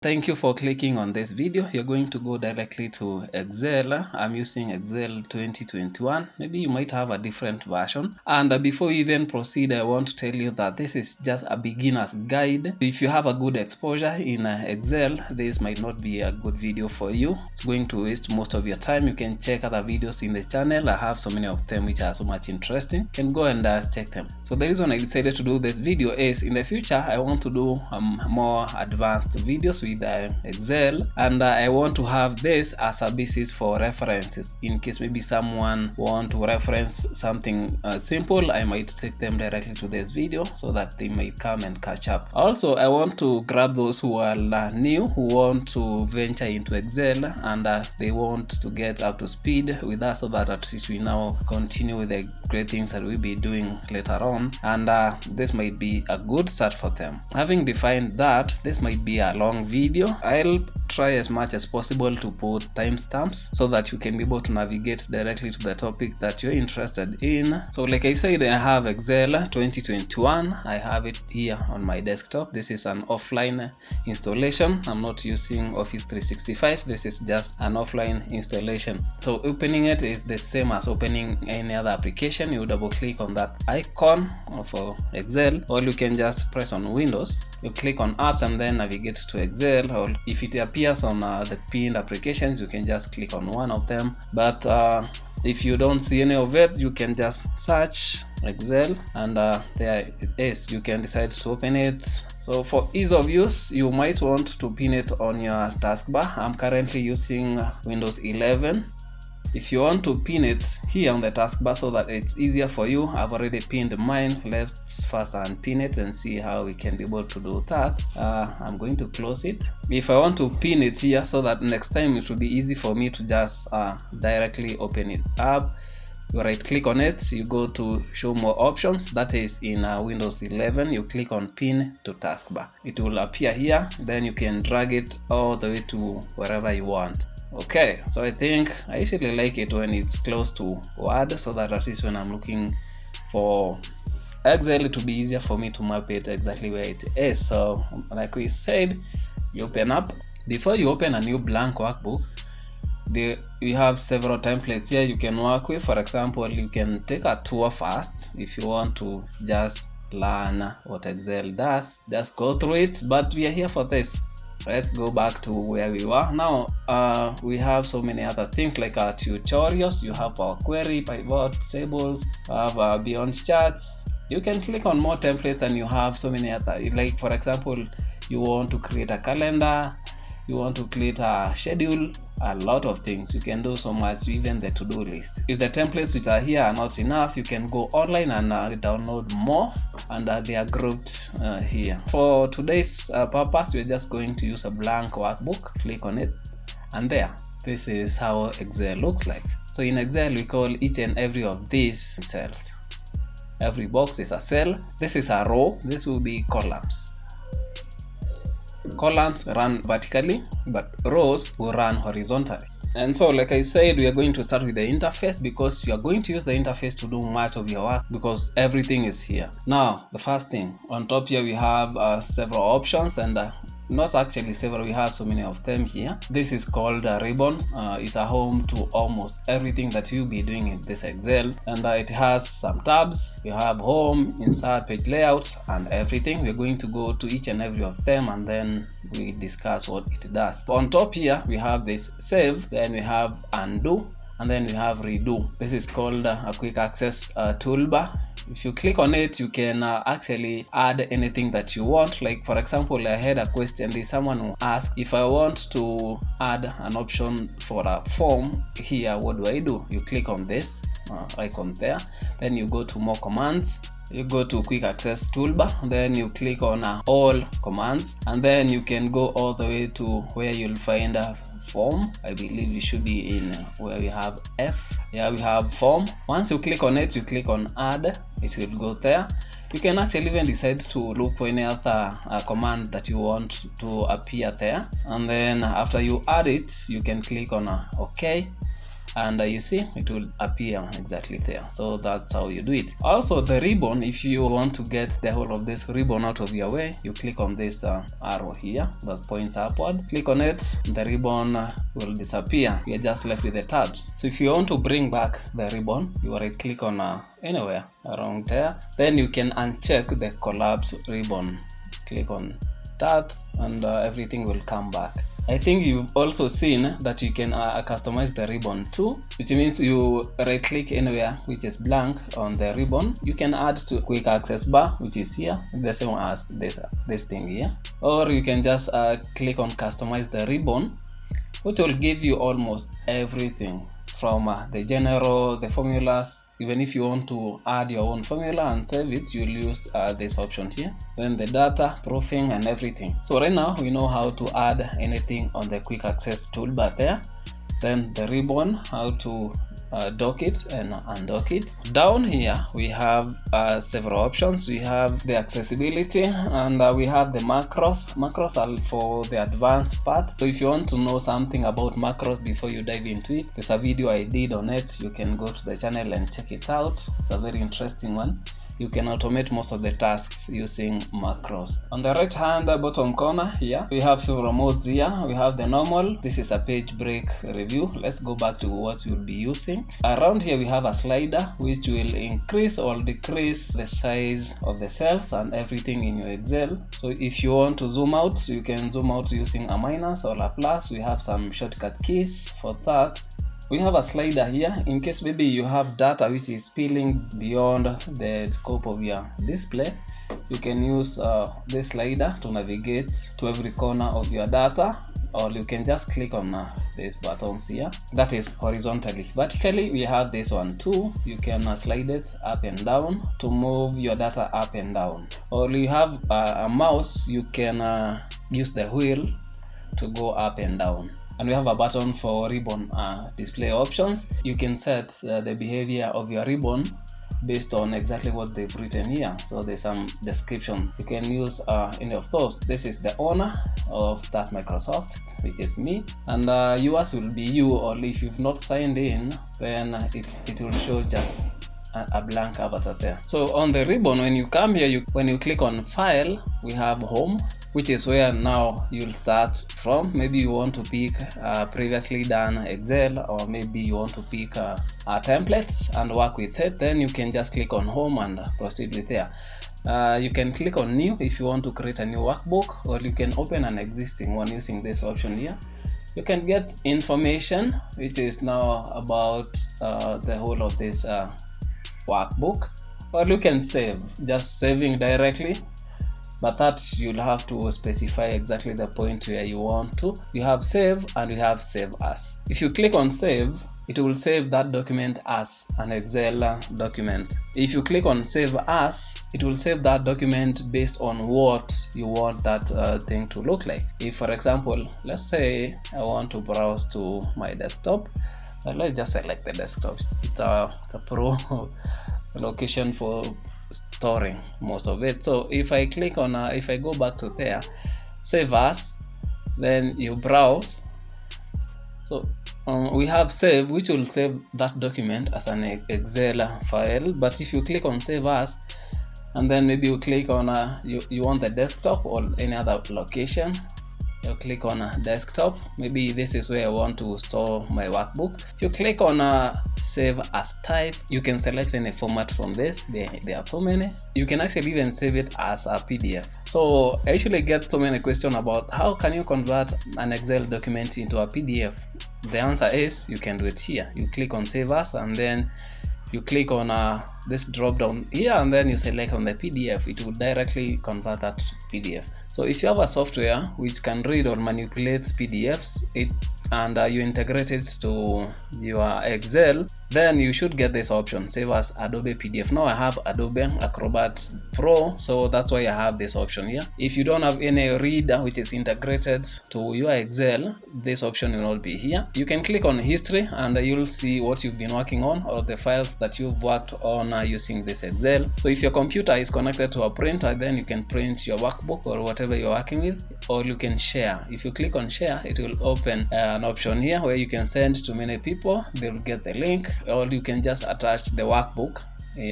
Thank you for clicking on this video. You're going to go directly to Excel. I'm using Excel 2021. Maybe you might have a different version. And before we even proceed, I want to tell you that this is just a beginner's guide. If you have a good exposure in Excel, this might not be a good video for you. It's going to waste most of your time. You can check other videos in the channel. I have so many of them which are so much interesting. You can go and check them. So the reason I decided to do this video is in the future, I want to do more advanced videos with Excel, and I want to have this as a basis for references in case maybe someone want to reference something simple. I might take them directly to this video so that they might come and catch up. Also, I want to grab those who are new, who want to venture into Excel, and they want to get up to speed with us so that at least we now continue with the great things that we'll be doing later on, and this might be a good start for them. Having defined that, this might be a long video. I'll try as much as possible to put timestamps so that you can be able to navigate directly to the topic that you're interested in. So like I said, I have Excel 2021. I have it here on my desktop. This is an offline installation. I'm not using Office 365. This is just an offline installation. So opening it is the same as opening any other application. You double click on that icon for Excel, or you can just press on Windows. You click on apps and then navigate to Excel, or if it appears on the pinned applications, you can just click on one of them. But if you don't see any of it, you can just search Excel, and there it is. You can decide to open it. So for ease of use, you might want to pin it on your taskbar. I'm currently using Windows 11. If you want to pin it here on the taskbar so that it's easier for you, I've already pinned mine. Let's first unpin it and see how we can be able to do that. I'm going to close it. If I want to pin it here so that next time it will be easy for me to just directly open it up, you right click on it, you go to show more options. That is in Windows 11. You click on pin to taskbar. It will appear here. Then you can drag it all the way to wherever you want. Okay, so I think I usually like it when it's close to Word, so that at least when I'm looking for Excel, it will be easier for me to map it exactly where it is. So like we said, you open up. Before you open a new blank workbook, we have several templates here you can work with. For example, you can take a tour first if you want to just learn what Excel does. Just go through it, but we are here for this. Let's go back to where we were. Now we have so many other things like our tutorials. You have our query, pivot tables, have beyond charts. You can click on more templates and you have so many other, like for example, you want to create a calendar, you want to create a schedule, a lot of things. You can do so much, even the to-do list. If the templates which are here are not enough, you can go online and download more, and they are grouped here. For today's purpose, we're just going to use a blank workbook. Click on it, and there, this is how Excel looks like. So in Excel, we call each and every of these cells. Every box is a cell. This is a row. This will be columns. Columns run vertically, but rows will run horizontally. And so like I said, we are going to start with the interface, because you are going to use the interface to do much of your work, because everything is here. Now the first thing on top here, we have several options, and not actually several, we have so many of them here. This is called a ribbon. It's a home to almost everything that you'll be doing in this Excel, and it has some tabs. You have home, insert, page layout, and everything. We're going to go to each and every of them, and then we discuss what it does. On top here, we have this save, then we have undo, and then we have redo. This is called a quick access toolbar. If you click on it, you can actually add anything that you want. Like for example, I had a question. There's someone who asked, if I want to add an option for a form here, what do I do? You click on this icon there, then you go to more commands. You go to quick access toolbar, then you click on all commands, and then you can go all the way to where you'll find a form. I believe you should be in where we have F. Yeah, we have form. Once you click on it, you click on add, it will go there. You can actually even decide to look for any other command that you want to appear there, and then after you add it, you can click on OK, and you see it will appear exactly there. So that's how you do it. Also the ribbon, if you want to get the whole of this ribbon out of your way, you click on this arrow here that points upward, click on it, the ribbon will disappear. You're just left with the tabs. So if you want to bring back the ribbon, you right click on anywhere around there, then you can uncheck the collapse ribbon. Click on that and everything will come back. I think you've also seen that you can customize the ribbon too, which means you right click anywhere which is blank on the ribbon. You can add to quick access bar, which is here, the same as this thing here, or you can just click on customize the ribbon, which will give you almost everything from the general, the formulas. Even if you want to add your own formula and save it, you'll use this option here. Then the data, proofing, and everything. So right now we know how to add anything on the quick access toolbar there. Then the ribbon, how to dock it and undock it. Down here we have several options. We have the accessibility and we have the macros. Macros are for the advanced part. So if you want to know something about macros before you dive into it, there's a video I did on it. You can go to the channel and check it out. It's a very interesting one. You can automate most of the tasks using macros. On the right hand bottom corner here, we have several modes here. We have the normal. This is a page break review. Let's go back to what you'll be using. Around here we have a slider which will increase or decrease the size of the cells and everything in your Excel. So if you want to zoom out, you can zoom out using a minus or a plus. We have some shortcut keys for that. We have a slider here in case maybe you have data which is spilling beyond the scope of your display. You can use this slider to navigate to every corner of your data, or you can just click on these buttons here. That is horizontally. Vertically we have this one too. You can slide it up and down to move your data up and down, or you have a mouse, you can use the wheel to go up and down. And we have a button for ribbon display options. You can set the behavior of your ribbon based on exactly what they've written here. So there's some description. You can use any of those. This is the owner of that Microsoft, which is me, and yours will be you, or if you've not signed in, then it will show just a blank avatar there. So on the ribbon, when you come here, when you click on file, we have home, which is where now you'll start from. Maybe you want to pick previously done Excel, or maybe you want to pick templates and work with it. Then you can just click on home and proceed with there. You can click on new if you want to create a new workbook, or you can open an existing one using this option here. You can get information which is now about the whole of this workbook, or you can save, just saving directly, but that you'll have to specify exactly the point where you want to. You have save and you have save as. If you click on save, it will save that document as an Excel document. If you click on save as, it will save that document based on what you want that thing to look like. If, for example, let's say I want to browse to my desktop, let's just select the desktop. It's a pro location for storing most of it. So if I click on if I go back to there, save as, then you browse. So we have save, which will save that document as an Excel file. But if you click on save as, and then maybe you click on you want the desktop or any other location, you click on desktop. Maybe this is where I want to store my workbook. If you click on save as type, you can select any format from this. There are so many. You can actually even save it as a PDF. So I usually get so many questions about how can you convert an Excel document into a PDF. The answer is you can do it here. You click on save as, and then you click on this drop down here, and then you select on the PDF. It will directly convert that to PDF. So if you have a software which can read or manipulate PDFs and you integrate it to your Excel, then you should get this option, save as Adobe PDF. Now I have Adobe Acrobat Pro, so that's why I have this option here. If you don't have any reader which is integrated to your Excel, this option will not be here. You can click on history and you'll see what you've been working on, or the files that you've worked on using this Excel. So if your computer is connected to a printer, then you can print your workbook or whatever you're working with or you can share. If you click on share, it will open an option here where you can send to many people. They will get the link, or you can just attach the workbook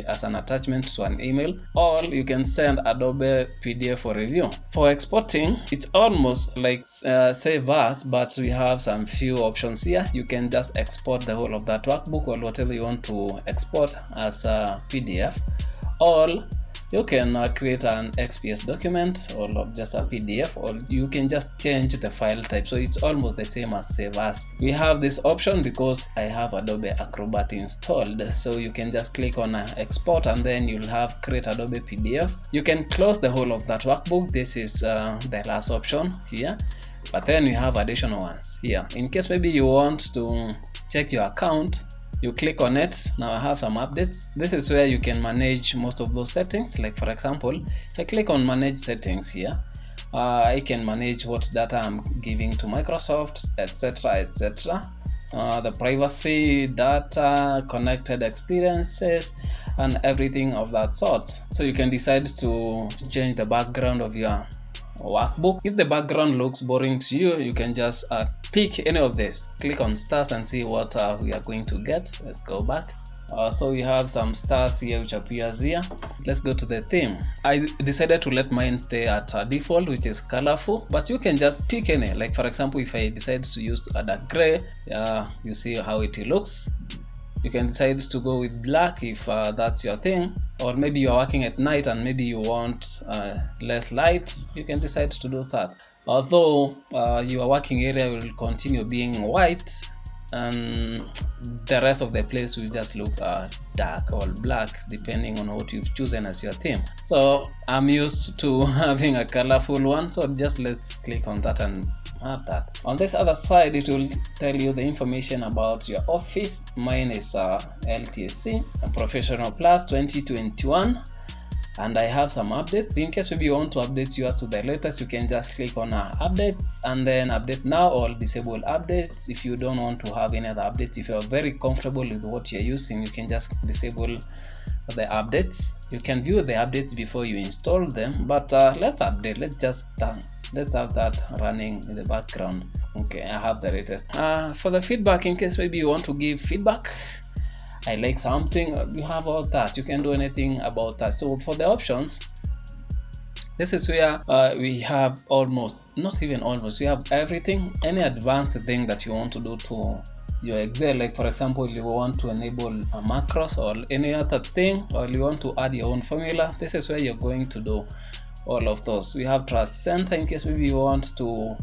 as an attachment to an email, or you can send Adobe PDF for review. For exporting, it's almost like save as, but we have some few options here. You can just export the whole of that workbook or whatever you want to export as a PDF, or you can create an XPS document or just a PDF, or you can just change the file type. So it's almost the same as save as. We have this option because I have Adobe Acrobat installed, so you can just click on export and then you'll have create Adobe PDF. You can close the whole of that workbook. This is the last option here, but then we have additional ones here. In case maybe you want to check your account, you click on it. Now I have some updates. This is where you can manage most of those settings. Like for example, if I click on manage settings here, I can manage what data I'm giving to Microsoft, etc, etc. The privacy, data, connected experiences, and everything of that sort. So you can decide to change the background of your workbook. If the background looks boring to you, you can just pick any of this. Click on stars and see what we are going to get. Let's go back. So we have some stars here which appears here. Let's go to the theme. I decided to let mine stay at default, which is colorful, but you can just pick any. Like for example, if I decide to use a dark gray, you see how it looks. You can decide to go with black if that's your thing, or maybe you're working at night and maybe you want less light. You can decide to do that. Although your working area will continue being white, and the rest of the place will just look dark or black depending on what you've chosen as your theme. So I'm used to having a colorful one, so just let's click on that and have that. On this other side, it will tell you the information about your office. Mine is LTSC Professional Plus 2021, and I have some updates. In case maybe you want to update yours to the latest, you can just click on updates and then update now or disable updates. If you don't want to have any other updates, if you're very comfortable with what you're using, you can just disable the updates. You can view the updates before you install them, but let's update. Let's have that running in the background. Okay, I have the latest. For the feedback, in case maybe you want to give feedback, I like something, you have all that. You can do anything about that. So for the options, this is where we have almost, not even almost, you have everything, any advanced thing that you want to do to your Excel. Like for example, you want to enable a macros or any other thing, or you want to add your own formula, this is where you're going to do all of those. We have Trust Center in case maybe you want to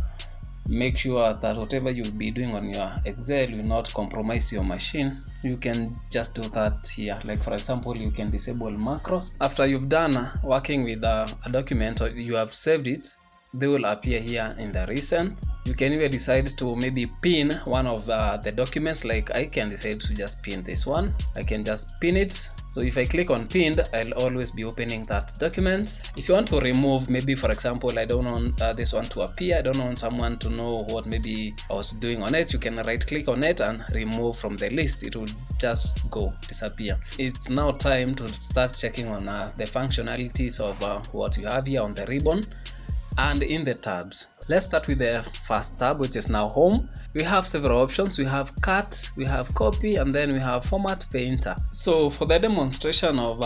make sure that whatever you'll be doing on your Excel will not compromise your machine. You can just do that here. Like for example, you can disable macros. After you've done working with a document or you have saved it, they will appear here in the recent. You can even decide to maybe pin one of the documents. Like I can decide to just pin this one. I can just pin it. So if I click on pinned, I'll always be opening that document. If you want to remove, maybe for example, I don't want this one to appear, I don't want someone to know what maybe I was doing on it, you can right click on it and remove from the list. It will just disappear. It's now time to start checking on the functionalities of what you have here on the ribbon and in the tabs. Let's start with the first tab, which is now home. We have several options. We have cut, we have copy, and then we have format painter. So for the demonstration of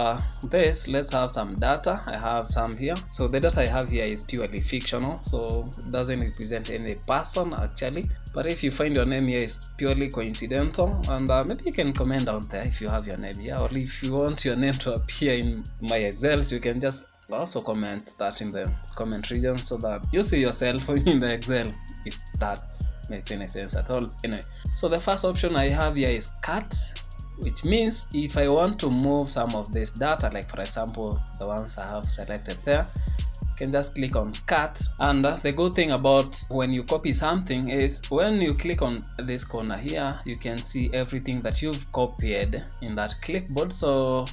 this, let's have some data. I have some here. So the data I have here is purely fictional, so it doesn't represent any person actually. But if you find your name here is purely coincidental, and maybe you can comment down there if you have your name here, or if you want your name to appear in my Excel, you can just also comment that in the comment region so that you see yourself in the Excel, if that makes any sense at all. Anyway, so the first option I have here is cut, which means if I want to move some of this data, like for example the ones I have selected there, you can just click on cut. And the good thing about when you copy something is when you click on this corner here, you can see everything that you've copied in that clipboard. So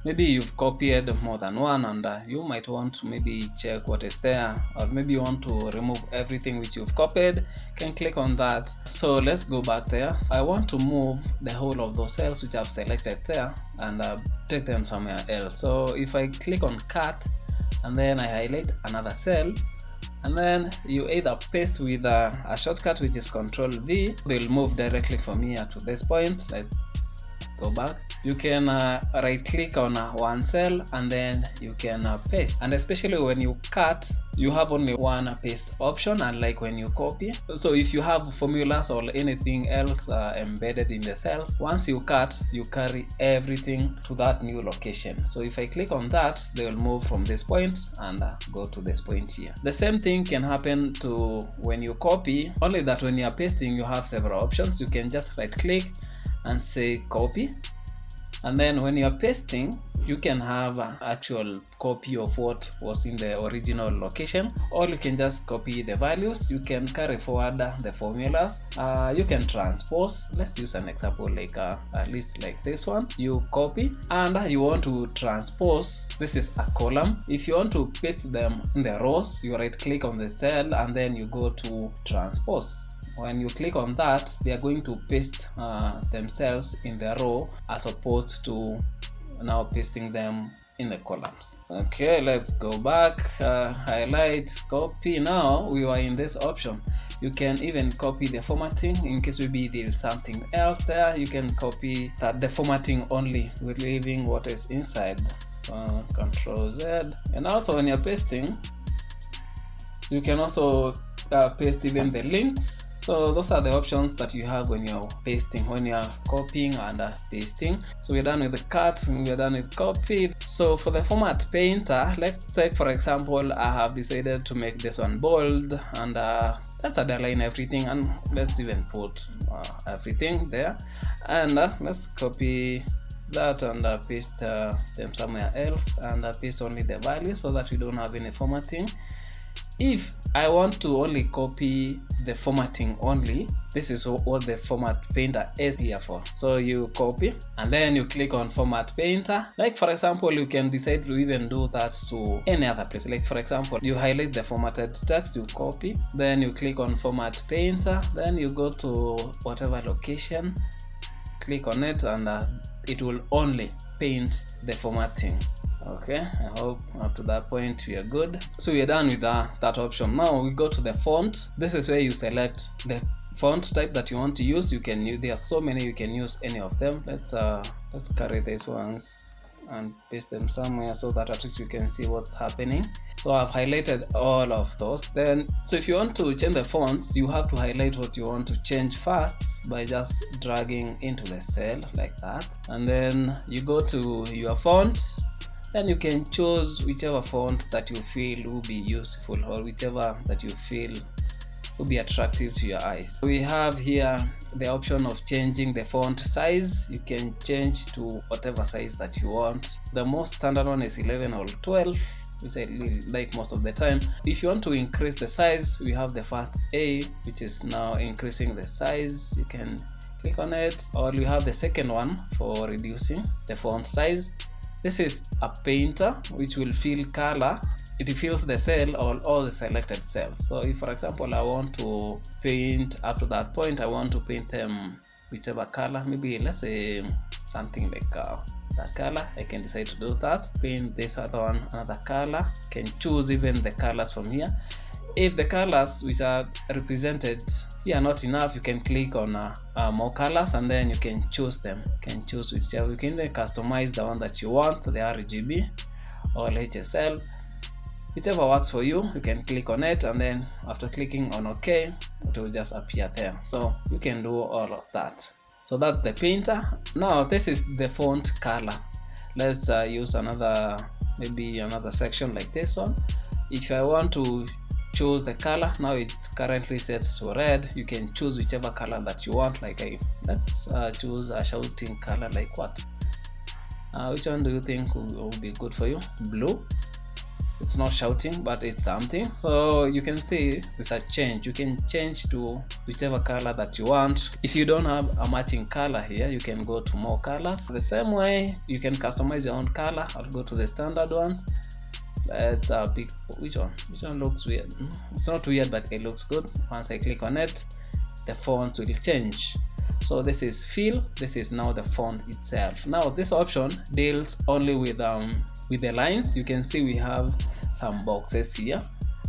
maybe you've copied more than one, and you might want to maybe check what is there, or maybe you want to remove everything which you've copied. You can click on that. So let's go back there. So I want to move the whole of those cells which I've selected there and take them somewhere else. So if I click on cut and then I highlight another cell and then you either paste with a shortcut which is Control V. They'll move directly from here to this point. Let's go back. You can right click on one cell and then you can paste, and especially when you cut, you have only one paste option, unlike when you copy. So if you have formulas or anything else embedded in the cells, once you cut, you carry everything to that new location. So if I click on that, they will move from this point and go to this point here. The same thing can happen to when you copy, only that when you are pasting, you have several options. You can just right click and say copy, and then when you're pasting, you can have an actual copy of what was in the original location, or you can just copy the values. You can carry forward the formulas. You can transpose. Let's use an example like a list like this one. You copy and you want to transpose. This is a column. If you want to paste them in the rows, you right click on the cell and then you go to transpose. When you click on that, they are going to paste themselves in the row as opposed to now pasting them in the columns. Okay, let's go back, highlight, copy. Now we are in this option. You can even copy the formatting in case maybe there's something else there. You can copy the formatting only with leaving what is inside. So Control Z. And also when you're pasting, you can also paste even the links. So those are the options that you have when you're pasting, when you're copying and pasting. So we're done with the cut, we're done with copy. So for the format painter, let's take for example, I have decided to make this one bold, and let's underline everything, and let's even put everything there. And let's copy that and paste them somewhere else, and paste only the value so that we don't have any formatting. If I want to only copy the formatting only, this is what the format painter is here for. So you copy and then you click on format painter. Like for example, you can decide to even do that to any other place. Like for example, you highlight the formatted text, you copy, then you click on format painter, then you go to whatever location, click on it, and it will only paint the formatting. Okay, I hope up to that point we are good. So we are done with that option. Now we go to the font. This is where you select the font type that you want to use. You can use, there are so many, you can use any of them. Let's carry these ones and paste them somewhere so that at least you can see what's happening. So I've highlighted all of those. Then so if you want to change the fonts, you have to highlight what you want to change first by just dragging into the cell like that, and then you go to your font. Then you can choose whichever font that you feel will be useful, or whichever that you feel will be attractive to your eyes. We have here the option of changing the font size. You can change to whatever size that you want. The most standard one is 11 or 12, which I really like most of the time. If you want to increase the size, we have the first A, which is now increasing the size. You can click on it, or you have the second one for reducing the font size. This is a painter which will fill color. It fills the cell or all the selected cells. So if for example I want to paint up to that point, I want to paint them whichever color, maybe let's say something like that color, I can decide to do that. Paint this other one another color, can choose even the colors from here. If the colors which are represented here are not enough, you can click on more colors and then you can choose them. You can choose whichever. You can even customize the one that you want, the RGB or HSL, whichever works for you. You can click on it, and then after clicking on OK, it will just appear there. So you can do all of that. So that's the painter. Now this is the font color. Let's use maybe another section like this one. If I want to choose the color, now it's currently set to red. You can choose whichever color that you want. Like let's choose a shouting color. Like what? Which one do you think will be good for you? Blue. It's not shouting, but it's something. So you can see there's a change. You can change to whichever color that you want. If you don't have a matching color here, you can go to more colors. The same way you can customize your own color. I'll go to the standard ones. Let's pick which one looks weird. It's not weird, but it looks good. Once I click on it, the font will change. So this is fill. This is now the font itself. Now this option deals only with the lines. You can see we have some boxes here,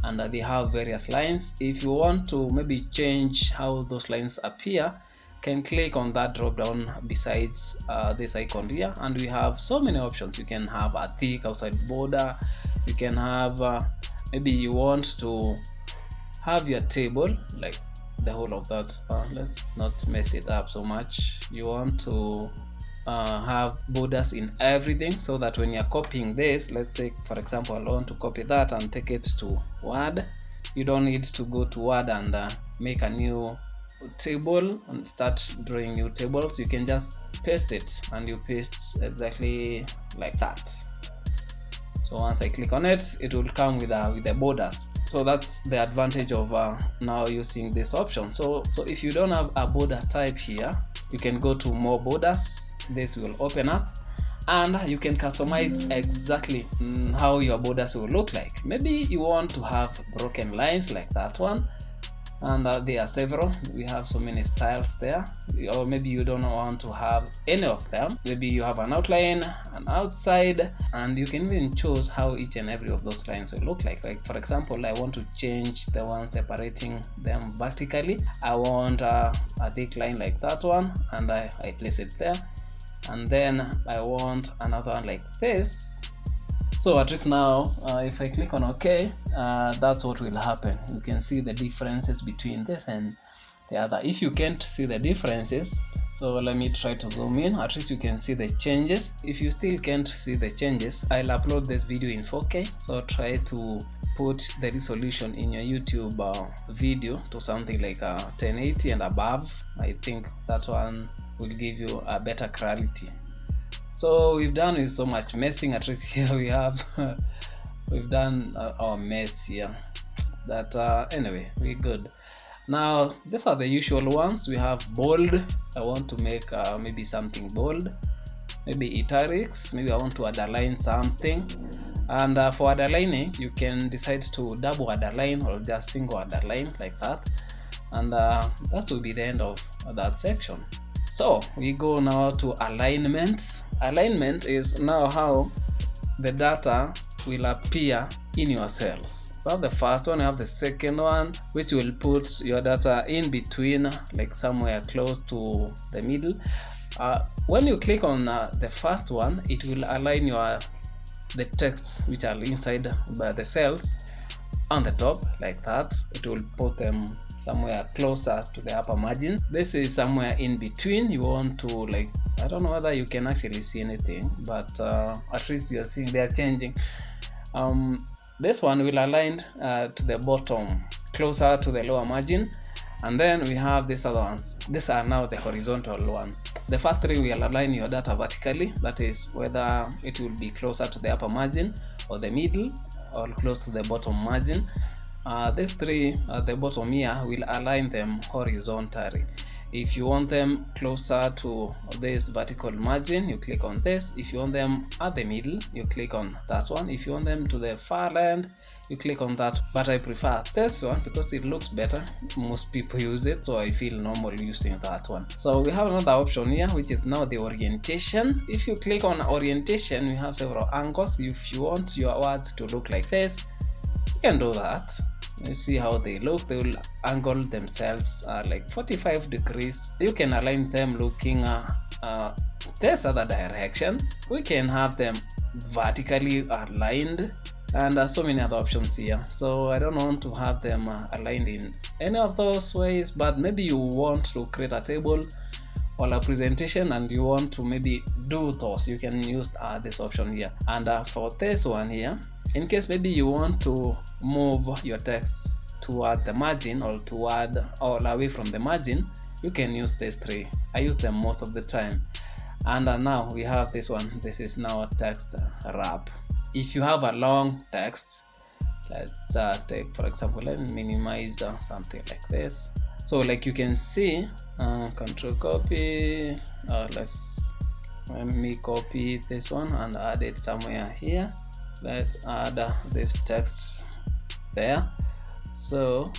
and they have various lines. If you want to maybe change how those lines appear, can click on that drop down besides this icon here, and we have so many options. You can have a thick outside border, you can have maybe you want to have your table like the whole of that. Let's not mess it up so much. You want to have borders in everything, so that when you're copying this, let's say for example I want to copy that and take it to Word, you don't need to go to Word and make a new table and start drawing new tables. You can just paste it, and you paste exactly like that. So once I click on it, it will come with the borders. So that's the advantage of now using this option. So if you don't have a border type here, you can go to more borders. This will open up, and you can customize exactly how your borders will look like. Maybe you want to have broken lines like that one, and there are several. We have so many styles there. Or maybe you don't want to have any of them. Maybe you have an outline, an outside, and you can even choose how each and every of those lines will look like. Like for example, I want to change the one separating them vertically. I want a thick line like that one, and I place it there. And then I want another one like this. So at least now, if I click on OK, that's what will happen. You can see the differences between this and the other. If you can't see the differences, so let me try to zoom in. At least you can see the changes. If you still can't see the changes, I'll upload this video in 4K. So try to put the resolution in your YouTube video to something like 1080 and above. I think that one will give you a better clarity. So we've done with so much messing. At least here we have we've done our mess here. That anyway, we're good. Now these are the usual ones. We have bold. I want to make maybe something bold, maybe italics. Maybe I want to underline something. And for underlining, you can decide to double underline or just single underline like that, and that will be the end of that section. So we go now to alignment. Alignment is now how the data will appear in your cells. We have the first one, we have the second one, which will put your data in between, like somewhere close to the middle. When you click on the first one, it will align the texts which are inside the cells on the top like that. It will put them somewhere closer to the upper margin. This is somewhere in between. You want to, like, I don't know whether you can actually see anything, but at least you are seeing they are changing. This one will align to the bottom, closer to the lower margin. And then we have these other ones. These are now the horizontal ones. The first three will align your data vertically. That is whether it will be closer to the upper margin or the middle or close to the bottom margin. These three at the bottom here will align them horizontally. If you want them closer to this vertical margin, you click on this. If you want them at the middle, you click on that one. If you want them to the far end, you click on that. But I prefer this one because it looks better. Most people use it, so I feel normal using that one. So we have another option here, which is now the orientation. If you click on orientation, we have several angles. If you want your words to look like this, you can do that. You see how they look. They will angle themselves like 45 degrees. You can align them looking this other direction. We can have them vertically aligned, and so many other options here. So I don't want to have them aligned in any of those ways, but maybe you want to create a table or a presentation and you want to maybe do those, you can use this option here. And for this one here, in case maybe you want to move your text toward the margin or toward or away from the margin, you can use these three. I use them most of the time. And now we have this one. This is now text wrap. If you have a long text, let's take, for example, let me minimize something like this. So like you can see, control copy, let me copy this one and add it somewhere here. Let's add this text there. So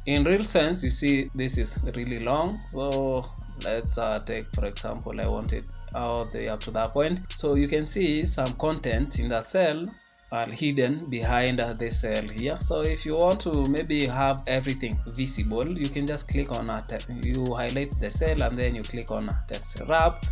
in real sense, you see this is really long. So let's take, for example, I want it all the way up to that point. So you can see some content in the cell are hidden behind this cell here. So if you want to maybe have everything visible, you can just click on you highlight the cell and then you click on text wrap,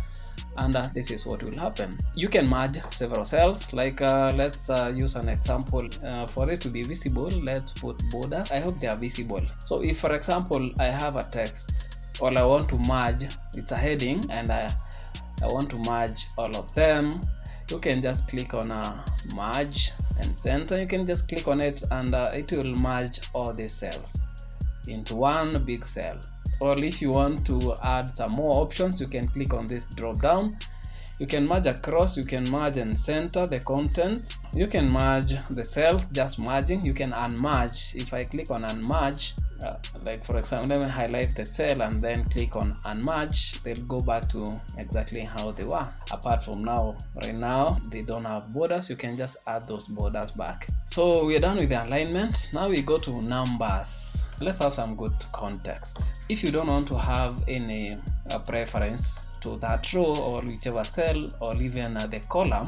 and this is what will happen. You can merge several cells, like let's use an example. For it to be visible, let's put border. I hope they are visible. So if, for example, I have a text, or I want to merge, it's a heading, and I want to merge all of them, you can just click on merge and center. You can just click on it, and it will merge all these cells into one big cell. Or if you want to add some more options, you can click on this drop down. You can merge across, you can merge and center the content, you can merge the cells, just merging. You can unmerge. If I click on unmerge, like for example, let me highlight the cell and then click on unmerge, they'll go back to exactly how they were. Apart from now, right now they don't have borders, you can just add those borders back. So we're done with the alignment. Now we go to numbers. Let's have some good context. If you don't want to have any preference to that row or whichever cell or even the column,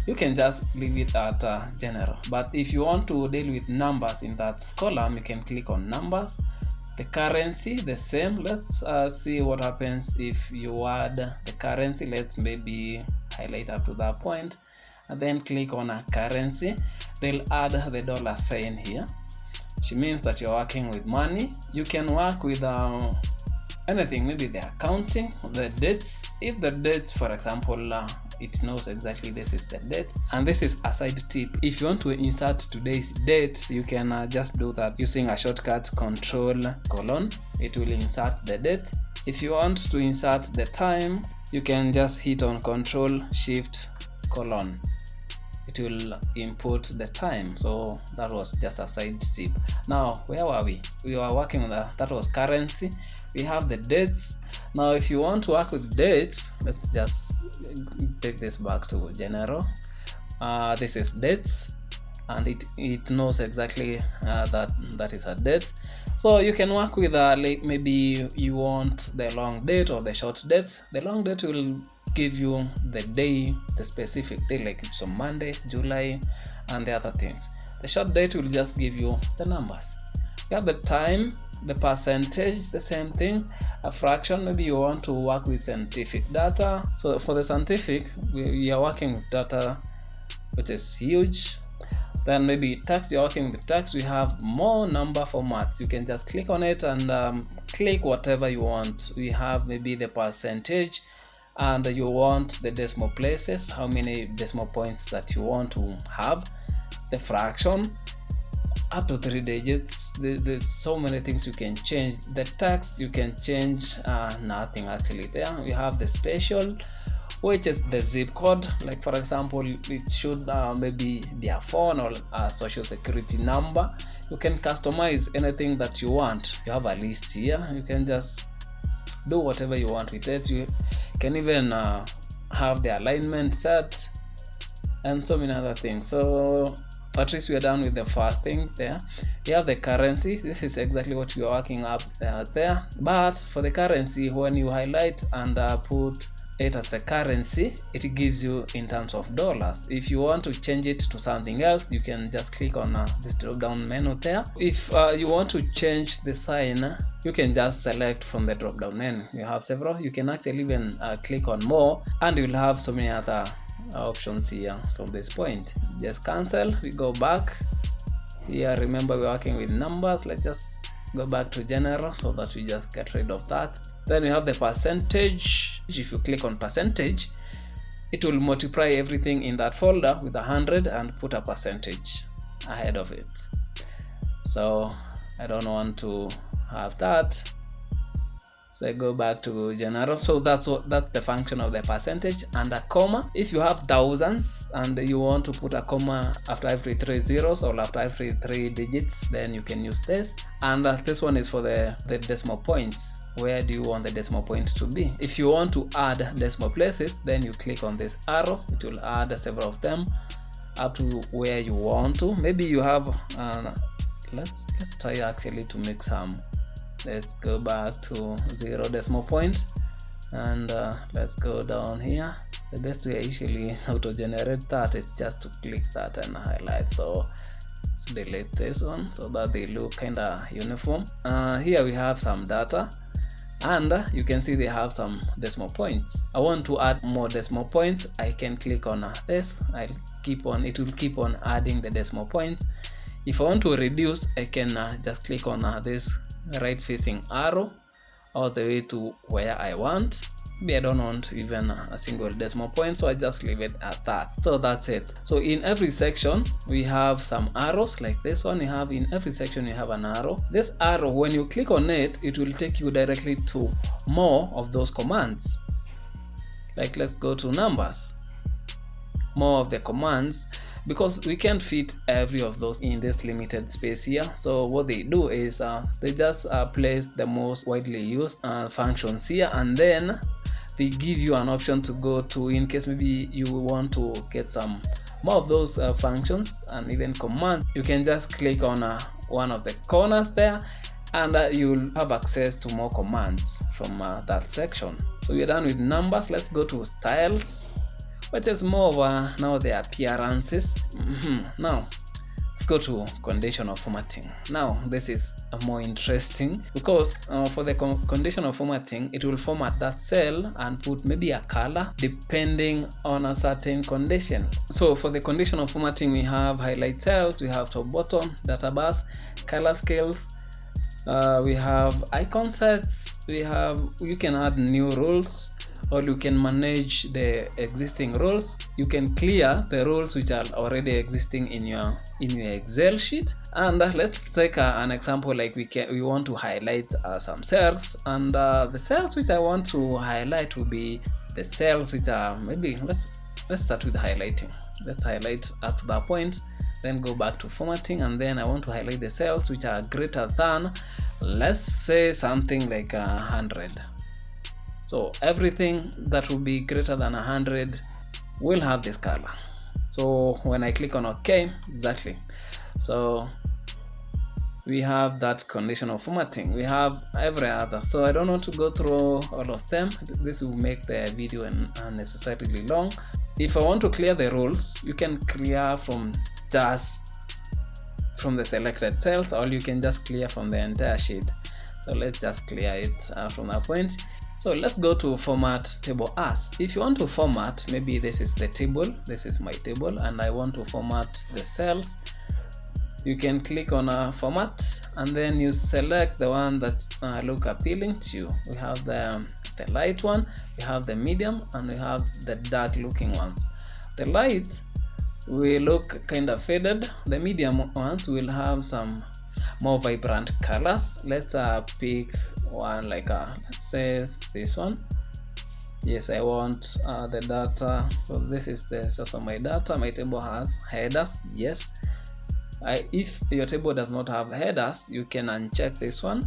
you can just leave it at general. But if you want to deal with numbers in that column, you can click on numbers. The currency, the same. Let's see what happens if you add the currency. Let's maybe highlight up to that point and then click on a currency. They'll add the dollar sign here, which means that you're working with money. You can work with anything, maybe the accounting, the dates. If the dates, for example, it knows exactly this is the date, and this is a side tip. If you want to insert today's date, you can just do that using a shortcut Control: it will insert the date. If you want to insert the time, you can just hit on Control: it will input the time. So that was just a side tip. Now where were we? We were working on that was currency. We have the dates. Now if you want to work with dates, let's just take this back to general. This is dates, and it knows exactly that is a date. So you can work with like maybe you want the long date or the short date. The long date will give you the day, the specific day, like it's on Monday, July, and the other things. The short date will just give you the numbers. You have the time, the percentage, the same thing. A fraction, maybe you want to work with scientific data. So for the scientific, we are working with data which is huge. Then maybe tax, you're working with tax. We have more number formats. You can just click on it and click whatever you want. We have maybe the percentage, and you want the decimal places, how many decimal points that you want to have, the fraction, up to 3 digits. There's so many things you can change. The text you can change nothing actually there. We have the special, which is the zip code. Like for example, it should maybe be a phone or a social security number. You can customize anything that you want. You have a list here. You can just do whatever you want with it. You can even have the alignment set and so many other things. So at least we are done with the first thing there. You have the currency. This is exactly what you are working up there. But for the currency, when you highlight and put it as the currency, it gives you in terms of dollars. If you want to change it to something else, you can just click on this drop down menu there. If you want to change the sign, you can just select from the drop down menu. You have several. You can actually even click on more, and you'll have so many other options here from this point. Just cancel. We go back here. Remember, we're working with numbers. Let's just go back to general so that we just get rid of that. Then we have the percentage. If you click on percentage, it will multiply everything in that folder with 100 and put a percentage ahead of it. So I don't want to have that. So I go back to general. So that's the function of the percentage. And a comma, if you have thousands and you want to put a comma after every 3 zeros or after every 3 digits, then you can use this. And this one is for the decimal points. Where do you want the decimal points to be? If you want to add decimal places, then you click on this arrow. It will add several of them up to where you want to. Maybe you have let's try actually to make some. Let's go back to 0 decimal point, and let's go down here. the best way I usually auto generate that is just to click that and highlight. So let's delete this one so that they look kind of uniform. Here we have some data, and you can see they have some decimal points. I want to add more decimal points. I can click on this. It will keep on adding the decimal points. If I want to reduce, I can just click on this right facing arrow all the way to where I want. Maybe I don't want even a single decimal point, so I just leave it at that. So that's it. So in every section we have some arrows like this one. In every section you have an arrow. This arrow, when you click on it, it will take you directly to more of those commands. Like, let's go to numbers, more of the commands, because we can't fit every of those in this limited space here. So what they do is they just place the most widely used functions here, and then they give you an option to go to, in case maybe you want to get some more of those functions and even commands. You can just click on one of the corners there, and you'll have access to more commands from that section. So we're done with numbers. Let's go to styles, which is more of now the appearances. Now let's go to conditional formatting. Now this is more interesting because for the conditional formatting, it will format that cell and put maybe a color depending on a certain condition. So for the conditional formatting, we have highlight cells, we have top bottom, data bars, color scales, we have icon sets, you can add new rules, or you can manage the existing roles. You can clear the roles which are already existing in your Excel sheet. And let's take an example, like we want to highlight some cells, and the cells which I want to highlight will be the cells which are, maybe let's start with highlighting. Let's highlight up to that point, then go back to formatting, and then I want to highlight the cells which are greater than, let's say something like 100. So everything that will be greater than 100 will have this color. So when I click on OK, exactly. So we have that conditional formatting. We have every other. So I don't want to go through all of them. This will make the video unnecessarily long. If I want to clear the rules, you can clear from the selected cells, or you can just clear from the entire sheet. So let's just clear it from that point. So let's go to format table as. If you want to format, maybe this is the table, this is my table, and I want to format the cells, you can click on format, and then you select the one that look appealing to you. We have the light one, we have the medium, and we have the dark looking ones. The light will look kind of faded. The medium ones will have some more vibrant colors. Let's pick one, like let's say this one. Yes, I want the data. So this is the source of my data. My table has headers. Yes, if your table does not have headers, you can uncheck this one,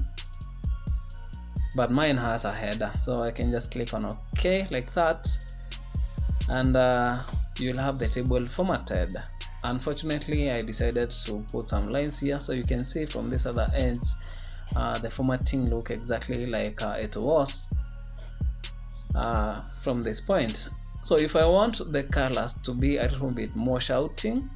but mine has a header, so I can just click on OK like that, and you'll have the table formatted. Unfortunately, I decided to put some lines here, so you can see from this other end the formatting look exactly like it was from this point. So if I want the colors to be a little bit more shouting,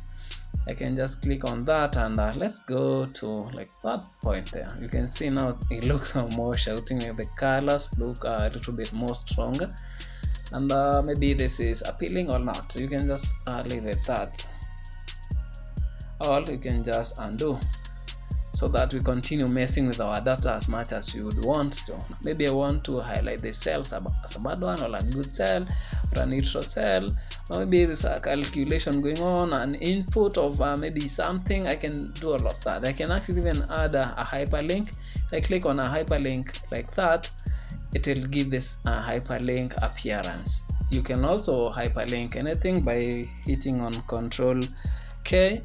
I can just click on that, and let's go to like that point there. You can see now it looks more shouting, like the colors look a little bit more stronger, and maybe this is appealing or not. You can just leave it that, or you can just undo, so that we continue messing with our data as much as you would want to. Maybe I want to highlight the cells as a bad one, or a good cell, or a neutral cell, or maybe there's a calculation going on, an input of maybe something. I can do all of that. I can actually even add a hyperlink. If I click on a hyperlink like that, it will give this hyperlink appearance. You can also hyperlink anything by hitting on Control K.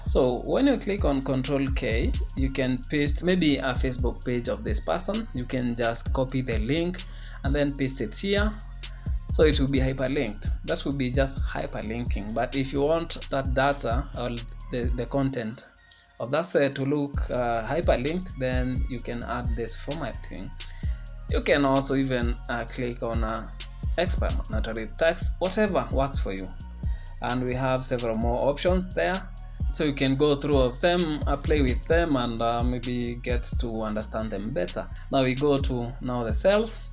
So when you click on Control K, you can paste maybe a Facebook page of this person. You can just copy the link and then paste it here, so it will be hyperlinked. That will be just hyperlinking. But if you want that data or the content of that set to look hyperlinked, then you can add this formatting. You can also even click on explanatory text, whatever works for you. And we have several more options there, so you can go through of them, play with them, and maybe get to understand them better. Now we go to the cells.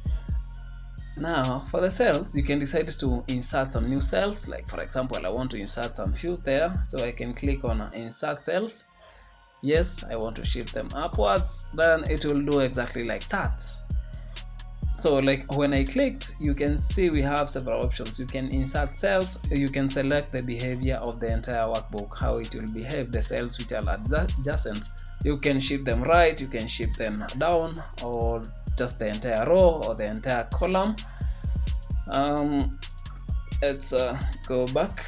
Now for the cells, you can decide to insert some new cells. Like for example, I want to insert some few there, so I can click on insert cells. Yes, I want to shift them upwards, then it will do exactly like that. So like when I clicked, you can see we have several options. You can insert cells, you can select the behavior of the entire workbook, how it will behave, the cells which are adjacent. You can shift them right, you can shift them down, or just the entire row or the entire column. Let's go back.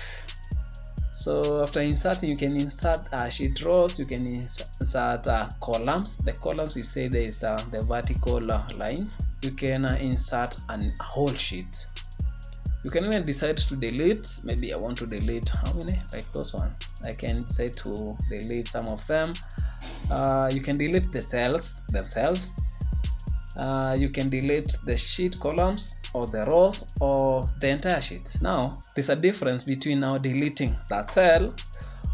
So after inserting, you can insert sheet rows, you can insert columns. The columns, we say there is the vertical lines. You can insert a whole sheet. You can even decide to delete. Maybe I want to delete how many? Like those ones. I can decide to delete some of them. You can delete the cells themselves. You can delete the sheet columns or the rows or the entire sheet. Now there's a difference between now deleting that cell,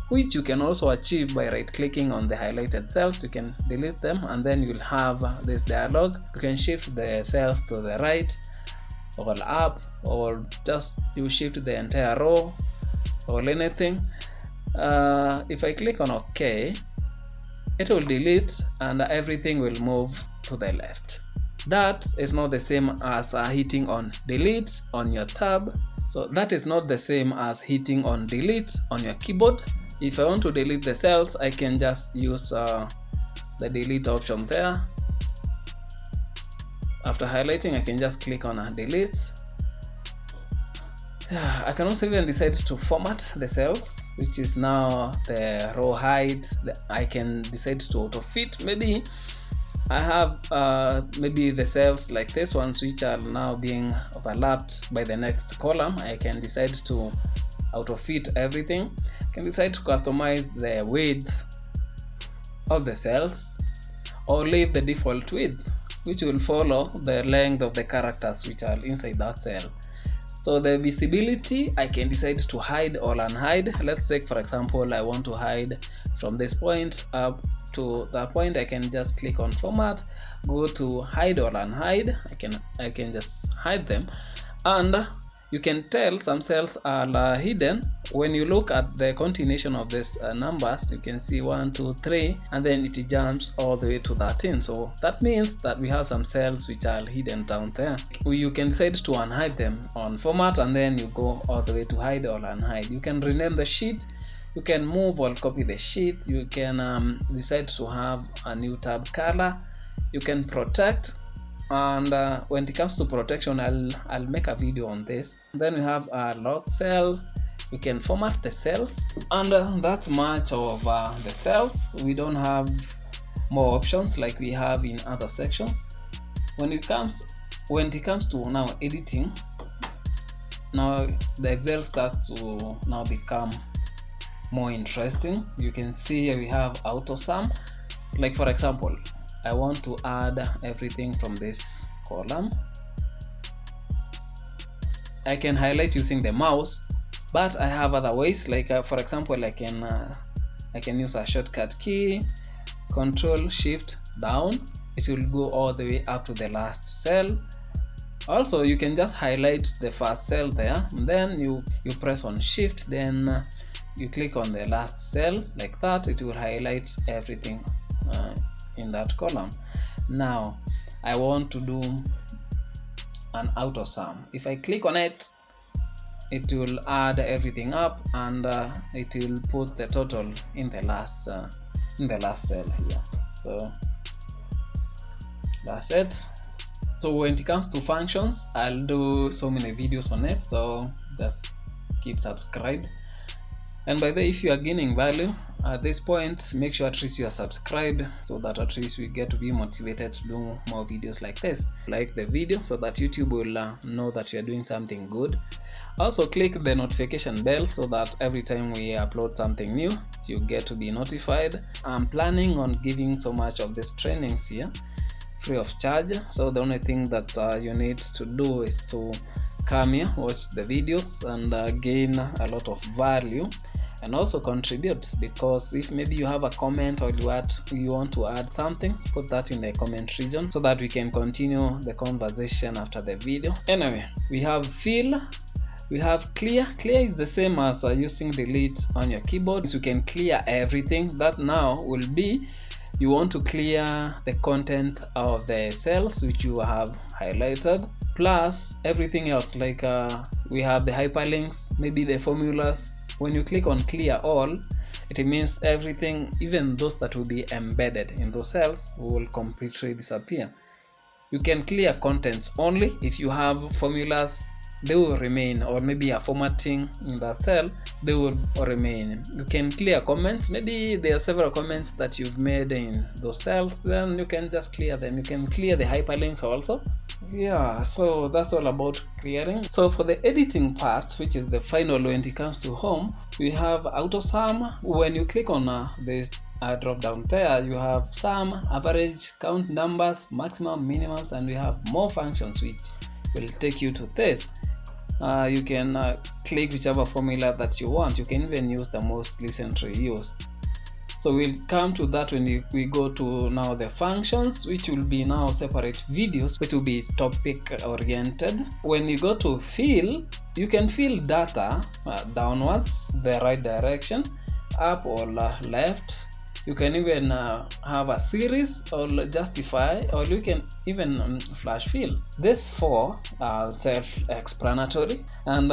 which you can also achieve by right clicking on the highlighted cells. You can delete them, and then you'll have this dialog. You can shift the cells to the right or up, or just you shift the entire row or anything. If I click on OK, it will delete and everything will move to the left. That is not the same as hitting on delete on your tab. So that is not the same as hitting on delete on your keyboard. If I want to delete the cells, I can just use the delete option there. After highlighting, I can just click on delete. I can also even decide to format the cells, which is now the row height. I can decide to auto fit. Maybe I have maybe the cells like this ones, which are now being overlapped by the next column. I can decide to auto fit everything. I can decide to customize the width of the cells, or leave the default width, which will follow the length of the characters which are inside that cell. So the visibility, I can decide to hide or unhide. Let's take for example, I want to hide from this point up to that point. I can just click on format, go to hide or unhide. I can just hide them, and you can tell some cells are hidden. When you look at the continuation of these numbers, you can see 1, 2, 3, and then it jumps all the way to 13. So that means that we have some cells which are hidden down there. You can decide to unhide them on format, and then you go all the way to hide or unhide. You can rename the sheet. You can move or copy the sheet. You can decide to have a new tab color. You can protect, and when it comes to protection, I'll make a video on this. Then we have a lock cell. You can format the cells, and that's much of the cells. We don't have more options like we have in other sections. When it comes to now editing, now the Excel starts to now become more interesting. You can see we have auto sum. Like for example, I want to add everything from this column. I can highlight using the mouse, but I have other ways. Like for example, I can use a shortcut key, Control Shift down. It will go all the way up to the last cell. Also, you can just highlight the first cell there, and then you press on Shift, then you click on the last cell like that. It will highlight everything in that column. Now I want to do an auto sum. If I click on it, it will add everything up, and it will put the total in the last cell here. So that's it. So when it comes to functions, I'll do so many videos on it, so just keep subscribed. And by the way, if you are gaining value at this point, make sure at least you are subscribed, so that at least we get to be motivated to do more videos like this. Like the video so that YouTube will know that you are doing something good. Also click the notification bell so that every time we upload something new, you get to be notified. I'm planning on giving so much of these trainings here free of charge, so the only thing that you need to do is to come here, watch the videos, and gain a lot of value, and also contribute, because if maybe you have a comment or you want to add something, put that in the comment region so that we can continue the conversation after the video. Anyway, we have fill, we have clear. Clear is the same as using delete on your keyboard. So you can clear everything. That now will be, you want to clear the content of the cells which you have highlighted, plus everything else, like we have the hyperlinks, maybe the formulas. When you click on clear all, it means everything, even those that will be embedded in those cells, will completely disappear. You can clear contents only. If you have formulas, they will remain, or maybe a formatting in the cell, they will remain. You can clear comments. Maybe there are several comments that you've made in those cells, then you can just clear them. You can clear the hyperlinks also. Yeah, so that's all about clearing. So for the editing part, which is the final when it comes to home, we have auto sum. When you click on this drop down there, you have sum, average, count numbers, maximum, minimums, and we have more functions which will take you to this. You can click whichever formula that you want. You can even use the most recently used. So we'll come to that when we go to now the functions, which will be now separate videos, which will be topic oriented. When you go to fill, you can fill data downwards, the right direction, up or left. You can even have a series or justify, or you can even flash fill. This four are self-explanatory, and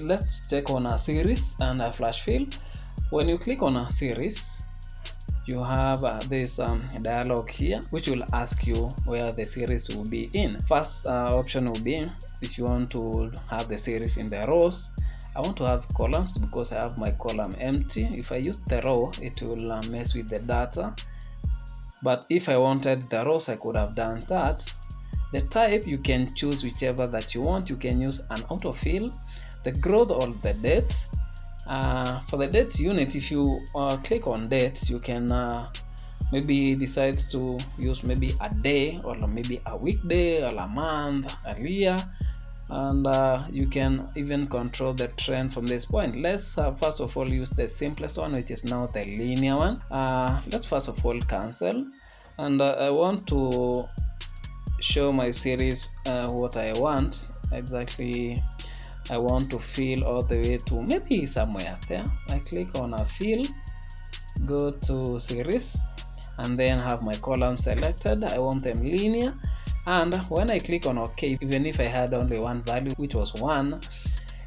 let's check on a series and a flash fill. When you click on a series, you have this dialog here, which will ask you where the series will be in. First option will be if you want to have the series in the rows. I want to have columns because I have my column empty. If I use the row, it will mess with the data. But if I wanted the rows, I could have done that. The type, you can choose whichever that you want. You can use an autofill, the growth, or the dates. For the dates unit, if you click on dates, you can maybe decide to use maybe a day, or maybe a weekday, or a month, a year, and you can even control the trend from this point. Let's first of all use the simplest one, which is now the linear one. Let's first of all cancel, and I want to show my series what I want exactly. I want to fill all the way to maybe somewhere there. I click on a fill, go to series, and then have my column selected. I want them linear, and when I click on OK, even if I had only one value, which was 1,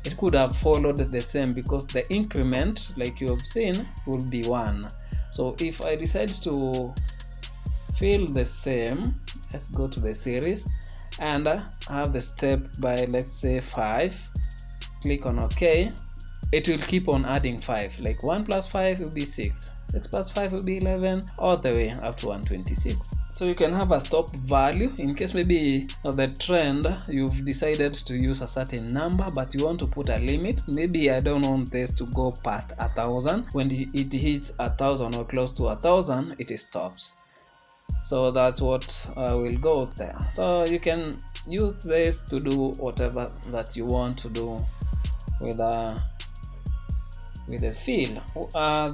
it could have followed the same, because the increment, like you have seen, will be 1. So if I decide to fill the same, let's go to the series and have the step by, let's say, 5. Click on OK. It will keep on adding 5, like 1 plus 5 will be 6, 6 plus 5 will be 11, all the way up to 126. So you can have a stop value in case maybe the trend, you've decided to use a certain number, but you want to put a limit. Maybe I don't want this to go past 1,000. When it hits 1,000 or close to 1,000, it stops. So that's what will go there. So you can use this to do whatever that you want to do with a fill.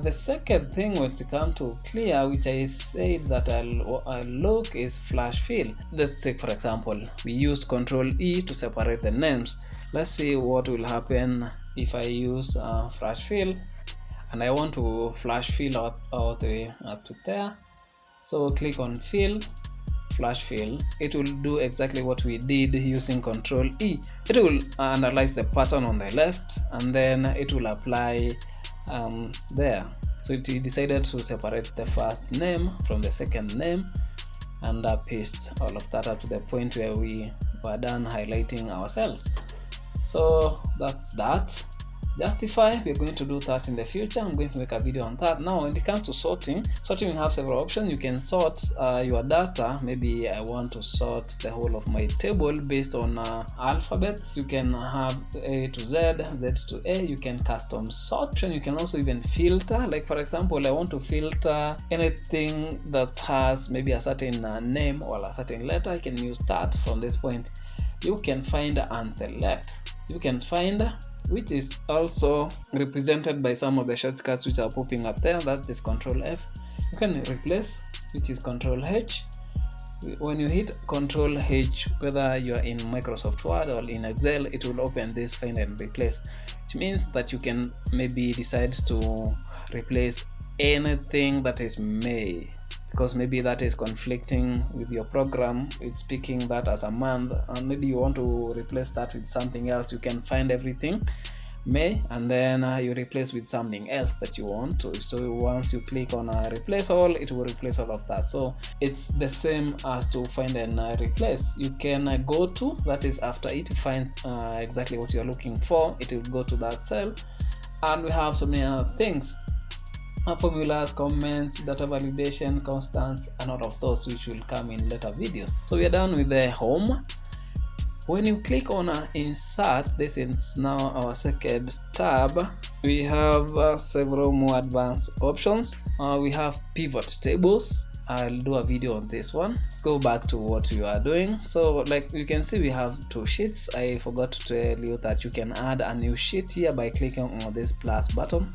The second thing when it comes to clear, which I said that I'll look, is flash fill. Let's say, for example, we use Control E to separate the names. Let's see what will happen if I use flash fill, and I want to flash fill all the way up to there. So click on fill, flash fill. It will do exactly what we did using Control E. It will analyze the pattern on the left, and then it will apply there. So it decided to separate the first name from the second name, and paste all of that up to the point where we were done highlighting our cells. So that's that. Justify, we're going to do that in the future. I'm going to make a video on that. Now when it comes to sorting, we have several options. You can sort your data. Maybe I want to sort the whole of my table based on alphabets. You can have A to Z, Z to A. You can custom sort. You can also even filter. Like for example, I want to filter anything that has maybe a certain name or a certain letter. I can use that from this point. You can find and select. you can find, which is also represented by some of the shortcuts which are popping up there. That is Control F. You can replace, which is Control H. When you hit Control H, whether you are in Microsoft Word or in Excel, it will open this find and replace, which means that you can maybe decide to replace anything that is May, because maybe that is conflicting with your program. It's picking that as a month, and maybe you want to replace that with something else. You can find everything May, and then you replace with something else that you want to. So once you click on replace all, it will replace all of that. So it's the same as to find and replace. You can go to, that is after it, find exactly what you're looking for. It will go to that cell, and we have so many other things, formulas, comments, data validation, constants, and all of those which will come in later videos. So we are done with the home. When you click on insert, this is now our second tab. We have several more advanced options. We have pivot tables. I'll do a video on this one. Let's go back to what you are doing. So like you can see, we have two sheets. I forgot to tell you that you can add a new sheet here by clicking on this plus button.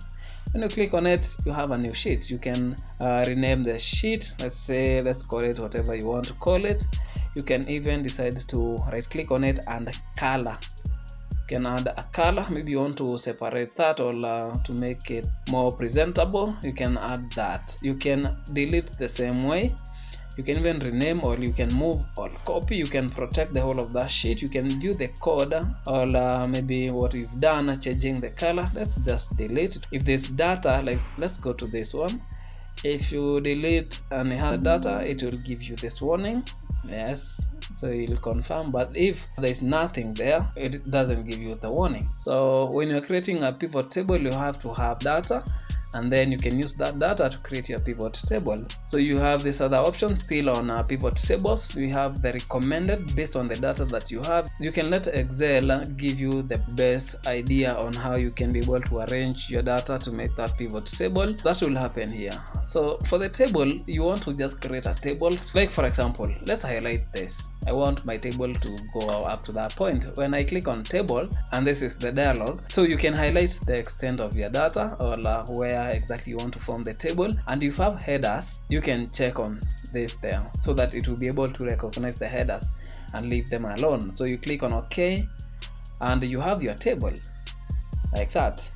When you click on it, you have a new sheet. You can rename the sheet. Let's call it whatever you want to call it. You can even decide to right click on it and color. You can add a color. Maybe you want to separate that or to make it more presentable. You can add that. You can delete the same way. You can even rename, or you can move or copy. You can protect the whole of that sheet. You can view the code, or maybe what you've done, changing the color. Let's just delete. If there's data, like let's go to this one. If you delete and have data, it will give you this warning. Yes, so you'll confirm. But if there's nothing there, it doesn't give you the warning. So when you're creating a pivot table, you have to have data, and then you can use that data to create your pivot table. So you have this other option still on pivot tables. You have the recommended based on the data that you have. You can let Excel give you the best idea on how you can be able to arrange your data to make that pivot table. That will happen here. So for the table, you want to just create a table. Like for example, let's highlight this. I want my table to go up to that point. When I click on table, and this is the dialog, so you can highlight the extent of your data, or where exactly you want to form the table. And if you have headers, you can check on this there so that it will be able to recognize the headers and leave them alone. So you click on OK, and you have your table like that.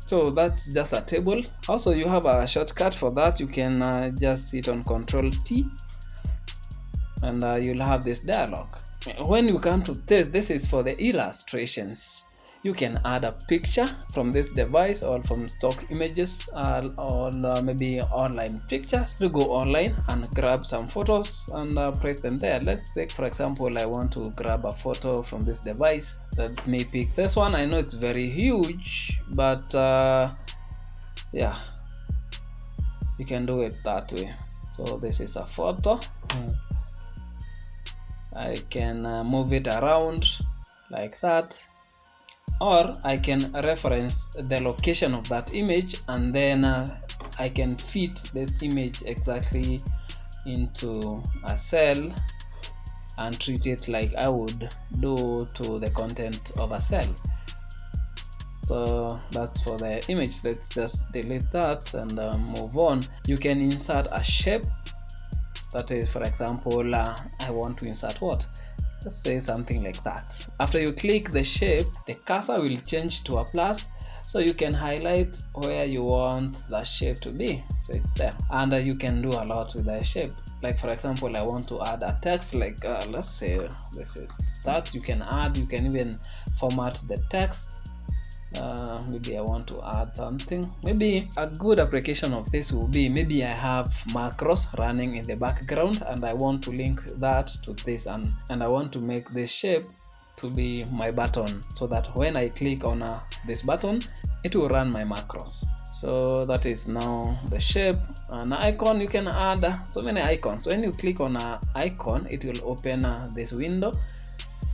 So that's just a table. Also, you have a shortcut for that. You can just hit on Control T, and you'll have this dialog. When you come to this is for the illustrations. You can add a picture from this device or from stock images, or maybe online pictures. To go online and grab some photos and place them there. Let's take, for example, I want to grab a photo from this device. Let me pick this one. I know it's very huge, but yeah, you can do it that way. So this is a photo. I can move it around like that, or I can reference the location of that image, and then I can fit this image exactly into a cell and treat it like I would do to the content of a cell. So that's for the image. Let's just delete that and move on. You can insert a shape. That is, for example, I want to insert what? Let's say something like that. After you click the shape, the cursor will change to a plus, so you can highlight where you want the shape to be. So it's there, and you can do a lot with the shape. Like for example, I want to add a text, like let's say this is that. You can add, you can even format the text. Maybe I want to add something. Maybe a good application of this will be, maybe I have macros running in the background and I want to link that to this, and I want to make this shape to be my button, so that when I click on this button, it will run my macros. So that is now the shape. An icon, you can add so many icons. So when you click on an icon, it will open this window.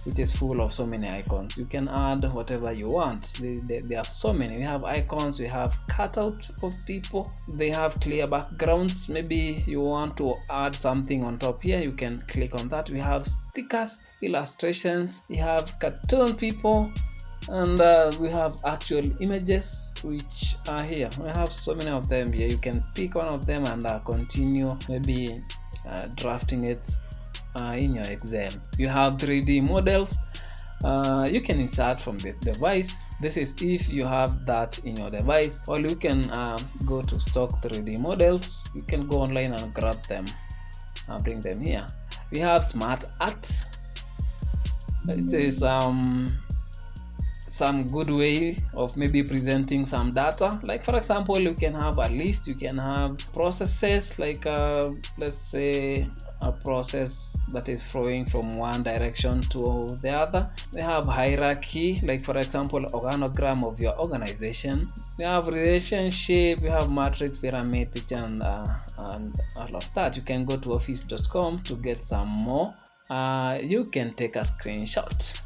which is full of so many icons. You can add whatever you want. There are so many. We have icons, we have cutout of people, they have clear backgrounds. Maybe you want to add something on top here, you can click on that. We have stickers, illustrations, we have cartoon people, and we have actual images which are here. We have so many of them here. You can pick one of them and continue maybe drafting it in your Excel. You have 3D models. You can insert from the device. This is if you have that in your device, or you can go to stock 3D models. You can go online and grab them and bring them here. We have smart art. It is some good way of maybe presenting some data. Like for example, you can have a list, you can have processes, like let's say a process that is flowing from one direction to the other. We have hierarchy, like for example organogram of your organization. We have relationship, we have matrix, pyramid, picture, and all of that. You can go to office.com to get some more. You can take a screenshot,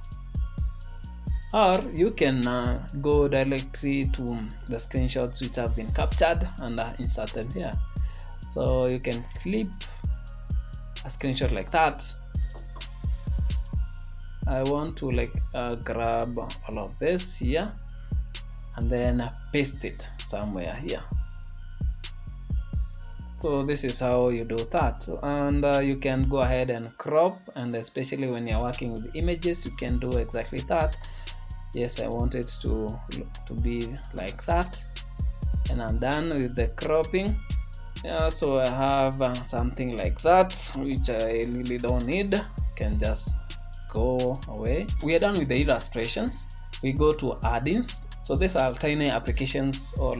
or you can go directly to the screenshots which have been captured and inserted here. So you can clip a screenshot like that. I want to grab all of this here and then paste it somewhere here. So this is how you do that, and you can go ahead and crop, and especially when you're working with images, you can do exactly that. Yes, I want it to be like that, and I'm done with the cropping. So I have something like that which I really don't need. Can just go away. We are done with the illustrations. We go to add-ins. So these are tiny applications or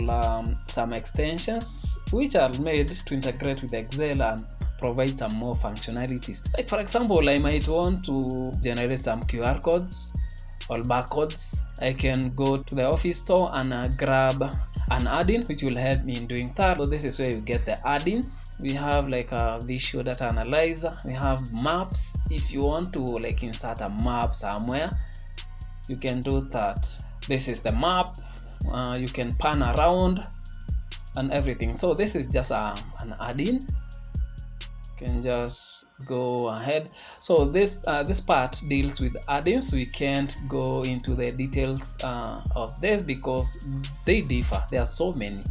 some extensions which are made to integrate with Excel and provide some more functionalities. Like for example, I might want to generate some QR codes or barcodes. I can go to the Office store and grab an add-in which will help me in doing that. So this is where you get the add-ins. We have like a visual data analyzer. We have maps. If you want to insert a map somewhere, you can do that. This is the map. You can pan around and everything. So this is just an add-in. Can just go ahead. So this part deals with add-ins. We can't go into the details of this because they differ. There are so many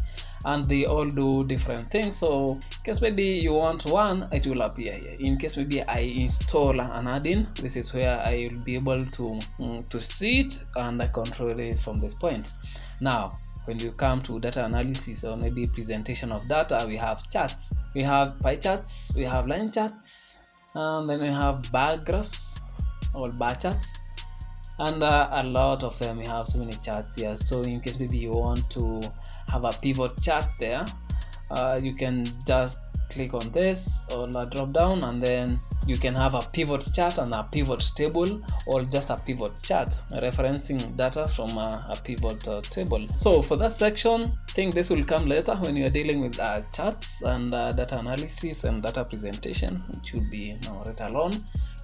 and they all do different things. So in case maybe you want one, it will appear here. In case maybe I install an add-in, this is where I will be able to see it and I control it from this point. Now when you come to data analysis or maybe presentation of data, we have charts. We have pie charts, we have line charts, and then we have bar graphs or bar charts, and a lot of them. We have so many charts here. So in case maybe you want to have a pivot chart there, you can just click on this or drop down, and then you can have a pivot chart and a pivot table, or just a pivot chart referencing data from a pivot table. So for that section, I think this will come later when you are dealing with charts and data analysis and data presentation, which will be now right alone.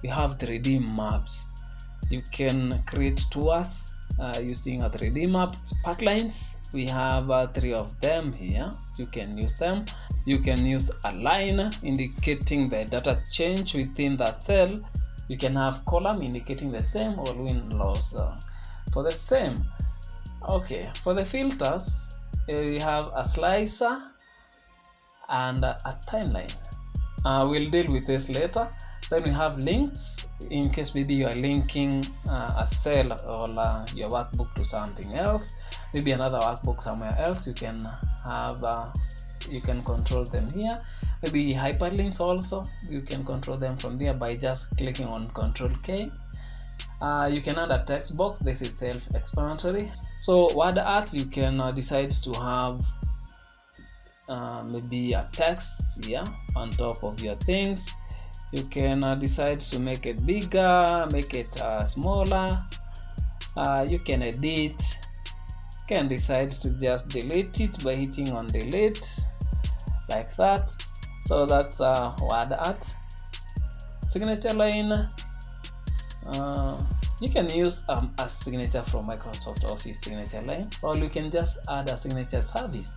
We have 3D maps. You can create tours using a 3D map. Sparklines, we have 3 of them here. You can use them. You can use a line indicating the data change within that cell. You can have column indicating the same or win-loss for the same. Okay, for the filters, we have a slicer and a timeline. We'll deal with this later. Then we have links. In case maybe you are linking a cell or your workbook to something else, maybe another workbook somewhere else, you can have you can control them here. Maybe hyperlinks also, you can control them from there by just clicking on Control K. You can add a text box. This is self-explanatory. So word art, you can decide to have maybe a text here on top of your things. You can decide to make it bigger, make it smaller. You can edit. You can decide to just delete it by hitting on delete like that. So that's word art. Signature line, You can use a signature from Microsoft Office signature line, or you can just add a signature service.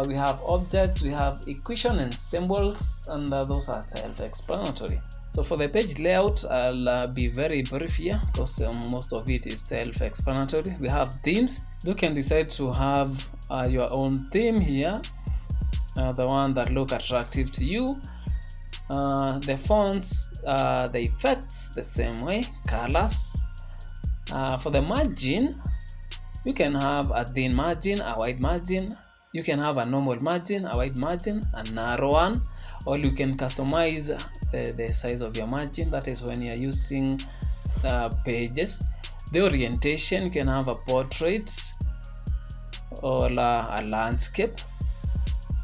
We have objects, we have equation and symbols, and those are self-explanatory. So for the page layout, I'll be very brief here because most of it is self-explanatory. We have themes. You can decide to have your own theme here, the one that look attractive to you. The fonts, the effects, the same way, colors. For the margin, you can have a thin margin, a wide margin. You can have a normal margin, a wide margin, a narrow one, or you can customize the size of your margin. That is when you're using pages. The orientation, you can have a portrait or a landscape.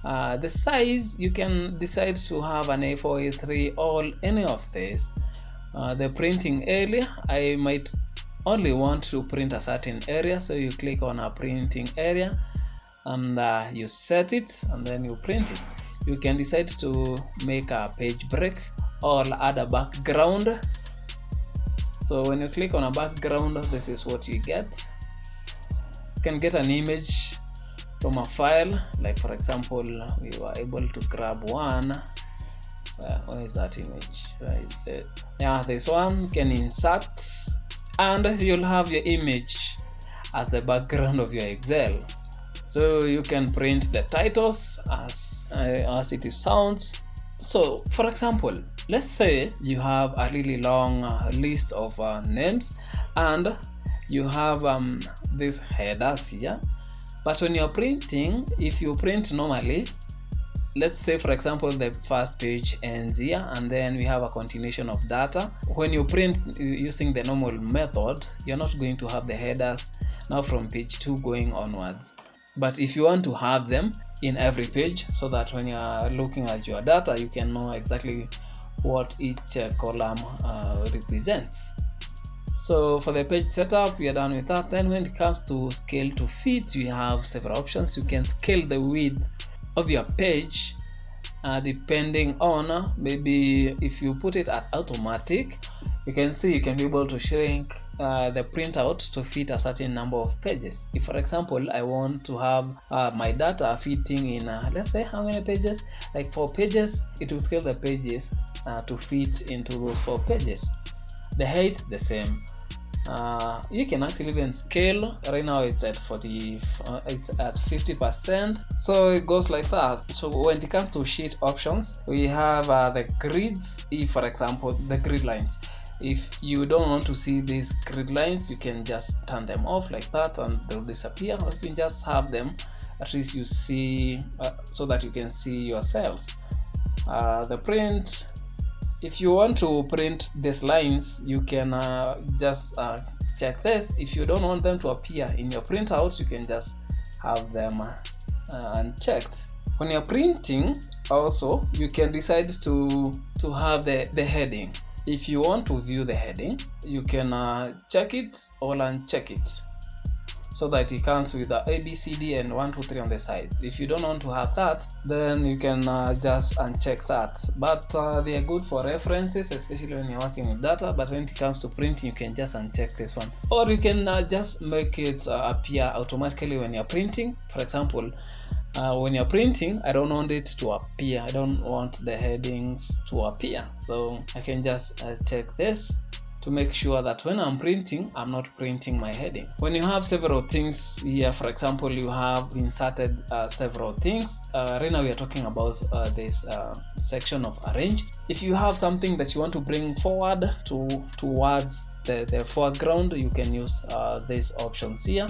The size, you can decide to have an A4, A3, or any of this. The printing area, I might only want to print a certain area, so you click on a printing area and you set it and then you print it. You can decide to make a page break or add a background. So when you click on a background, this is what you get. You can get an image from a file, like for example, we were able to grab one. Where is that image? Where is it? Yeah, this one. You can insert, and you'll have your image as the background of your Excel. So you can print the titles as it sounds. So for example, let's say you have a really long list of names, and you have these headers here. But when you're printing, if you print normally, let's say for example the first page ends here and then we have a continuation of data. When you print using the normal method, you're not going to have the headers now from page 2 going onwards. But if you want to have them in every page, so that when you're looking at your data, you can know exactly what each column represents. So for the page setup, we are done with that. Then when it comes to scale to fit, you have several options. You can scale the width of your page depending on, maybe if you put it at automatic, you can see you can be able to shrink the printout to fit a certain number of pages. If for example I want to have my data fitting in let's say how many pages, like 4 pages, it will scale the pages to fit into those 4 pages. The height, the same. You can actually even scale. Right now it's at 50%, so it goes like that. So when it comes to sheet options, we have the grids. If for example the grid lines, if you don't want to see these grid lines, you can just turn them off like that and they'll disappear, or you can just have them, at least you see so that you can see yourselves. The print, if you want to print these lines, you can just check this. If you don't want them to appear in your printout, you can just have them unchecked. When you're printing also, you can decide to have the heading. If you want to view the heading, you can check it or uncheck it, so that it comes with the A, B, C, D and 1, 2, 3 on the sides. If you don't want to have that, then you can just uncheck that. But they are good for references, especially when you're working with data. But when it comes to printing, you can just uncheck this one, or you can just make it appear automatically when you're printing. For example, when you're printing, I don't want it to appear. I don't want the headings to appear, so I can just check this to make sure that when I'm printing, I'm not printing my heading. When you have several things here, for example, you have inserted several things. Right now we are talking about this section of arrange. If you have something that you want to bring forward towards the foreground, you can use these options here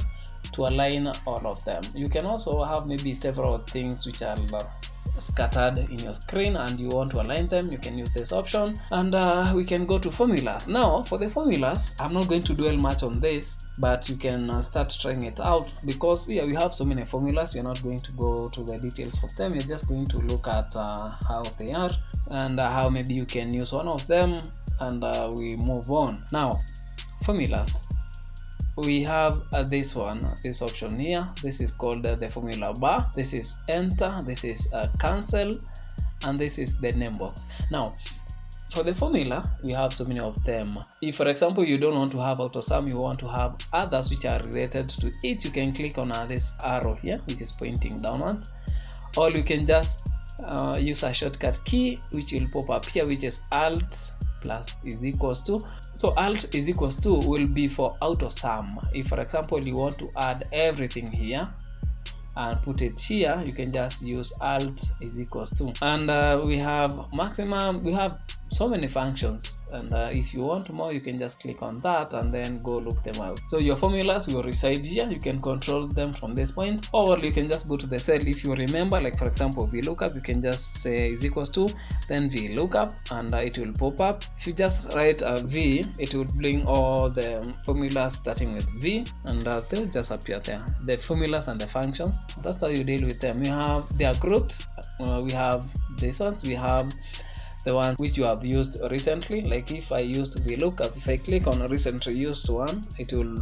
to align all of them. You can also have maybe several things which are scattered in your screen and you want to align them. You can use this option, and we can go to formulas. Now for the formulas, I'm not going to dwell much on this, but you can start trying it out, because we have so many formulas. You're not going to go to the details of them. You're just going to look at how they are and how maybe you can use one of them, and we move on. Now formulas, we have this option here. This is called the formula bar. This is enter, this is cancel, and this is the name box. Now For the formula, we have so many of them. If, for example, you don't want to have AutoSum, you want to have others which are related to it, you can click on this arrow here, which is pointing downwards, or you can just use a shortcut key which will pop up here, which is Alt plus is equals to. So Alt is equals to will be for AutoSum. If, for example, you want to add everything here and put it here, you can just use Alt is equals to. And we have maximum, we have so many functions, and if you want more, you can just click on that and then go look them out. So your formulas will reside here. You can control them from this point, or you can just go to the cell. If you remember, like for example VLOOKUP, you can just say is equals to, then VLOOKUP, and it will pop up. If you just write a V, it will bring all the formulas starting with V, and they'll just appear there, the formulas and the functions. That's how you deal with them. You have, they are grouped. We have these ones, we have the ones which you have used recently. Like if I used VLOOKUP, if I click on a recently used one, it will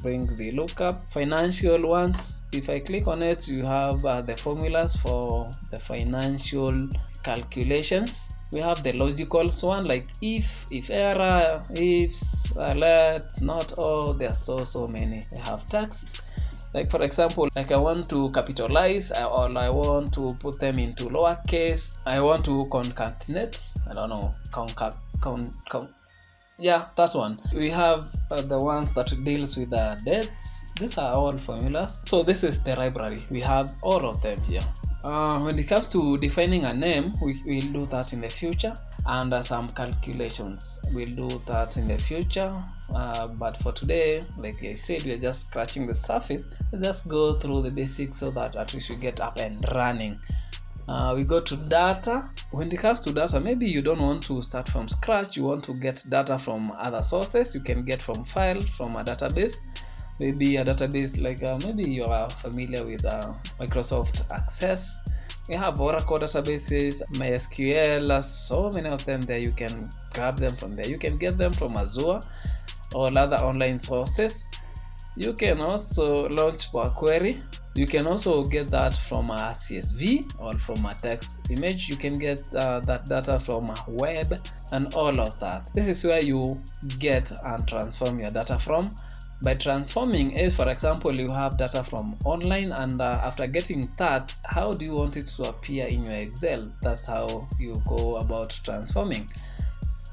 bring VLOOKUP. Financial ones, if I click on it, you have the formulas for the financial calculations. We have the logical one, like if error, ifs, alert, not all. There are so many. I have text. Like for example, like I want to capitalize, or I want to put them into lowercase. I want to concatenate. I don't know, yeah, that one. We have the ones that deals with the dates. These are all formulas. So this is the library. We have all of them here. When it comes to defining a name, we will do that in the future, and some calculations we'll do that in the future. But for today, like I said, we're just scratching the surface. Let's just go through the basics so that at least we get up and running. We go to data. When it comes to data, maybe you don't want to start from scratch. You want to get data from other sources. You can get from file, from a database. Maybe a database like maybe you are familiar with Microsoft Access. We have Oracle databases, MySQL, so many of them there. You can grab them from there. You can get them from Azure or other online sources. You can also launch for a query. You can also get that from a CSV or from a text image. You can get that data from a web and all of that. This is where you get and transform your data from. By transforming is, for example, you have data from online, and after getting that, how do you want it to appear in your Excel? That's how you go about transforming.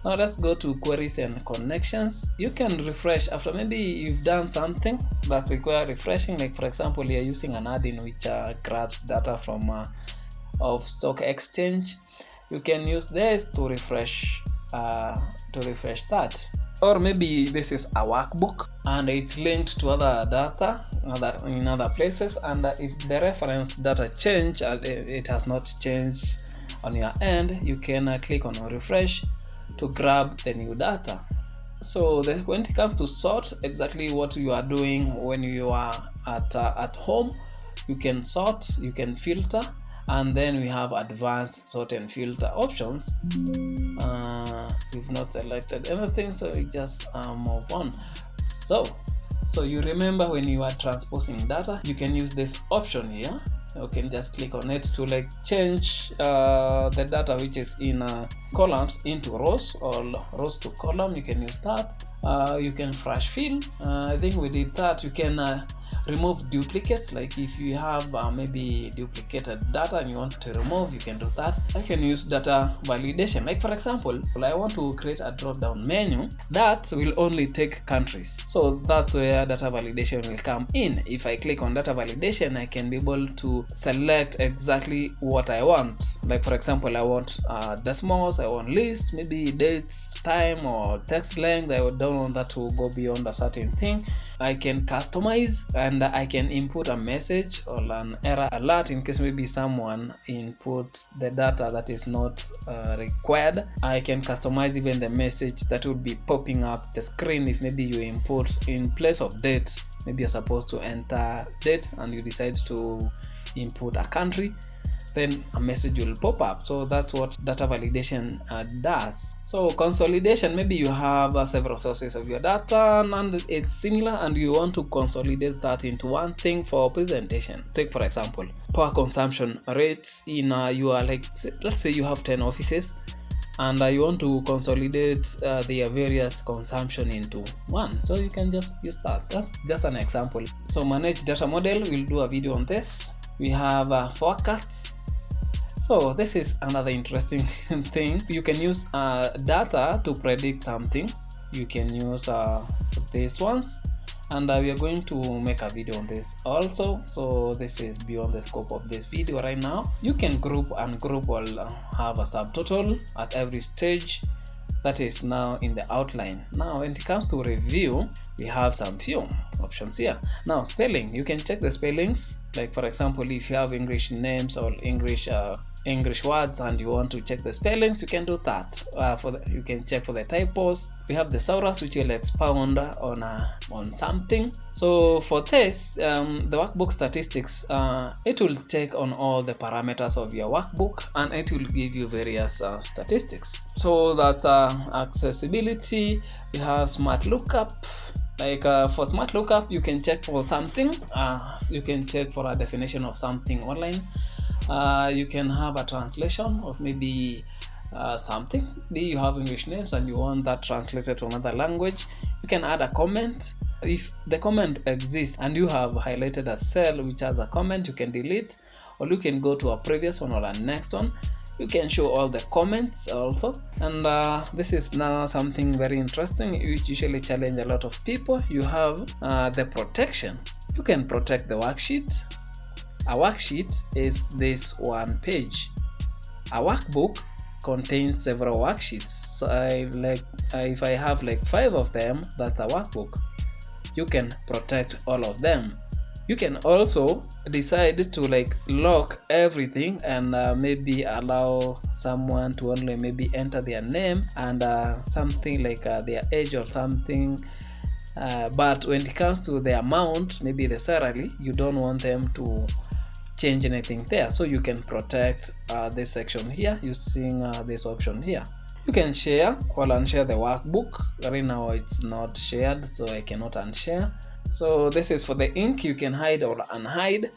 Now let's go to queries and connections. You can refresh after maybe you've done something that requires refreshing. Like for example, you're using an add-in which grabs data from of stock exchange. You can use this to refresh that. Or maybe this is a workbook and it's linked to other data in other places, and if the reference data change and it has not changed on your end, you can click on refresh to grab the new data. So when it comes to sort, exactly what you are doing when you are at home, you can sort, you can filter, and then we have advanced sort and filter options. We've not selected anything, so we just move on. So you remember when you are transposing data, you can use this option here. You can just click on it to like change the data which is in columns into rows, or rows to column. You can use that. You can flash fill. I think we did that. You can remove duplicates. Like if you have maybe duplicated data and you want to remove, you can do that. I can use data validation. Like for example, I want to create a drop down menu that will only take countries. So that's where data validation will come in. If I click on data validation, I can be able to select exactly what I want. Like for example, I want decimals, I want lists, maybe dates, time, or text length. I don't want that to go beyond a certain thing. I can customize, and I can input a message or an error alert in case maybe someone input the data that is not required. I can customize even the message that would be popping up the screen if maybe you input in place of date. Maybe you're supposed to enter date and you decide to input a country, then a message will pop up. So that's what data validation does. So consolidation, maybe you have several sources of your data and it's similar and you want to consolidate that into one thing for presentation. Take for example, power consumption rates in your, like let's say you have 10 offices and you want to consolidate their various consumption into one, so you can just use that. That's just an example. So manage data model, we'll do a video on this. We have forecasts. So this is another interesting thing. You can use data to predict something. You can use these ones, and we are going to make a video on this also. So this is beyond the scope of this video right now. You can group, and group will have a subtotal at every stage that is now in the outline. Now when it comes to review, we have some few options here. Now spelling, you can check the spellings. Like for example, if you have English names or English words and you want to check the spellings, you can do that. You can check for the typos. We have the thesaurus, which will expound on something. So for this, the workbook statistics, it will check on all the parameters of your workbook, and it will give you various statistics. So that's accessibility. We have smart lookup. Like for smart lookup, you can check for something. You can check for a definition of something online. You can have a translation of maybe something. Maybe you have English names and you want that translated to another language. You can add a comment. If the comment exists and you have highlighted a cell which has a comment, you can delete, or you can go to a previous one or a next one. You can show all the comments also. And this is now something very interesting, which usually challenge a lot of people. You have the protection. You can protect the worksheet. A worksheet is this one page. A workbook contains several worksheets. So if I have like 5 of them, that's a workbook. You can protect all of them. You can also decide to like lock everything and maybe allow someone to only maybe enter their name and something like their age or something. But when it comes to the amount, maybe the salary, you don't want them to change anything there. So you can protect this section here using this option here. You can share or unshare the workbook. Right now it's not shared, so I cannot unshare. So this is for the ink. You can hide or unhide.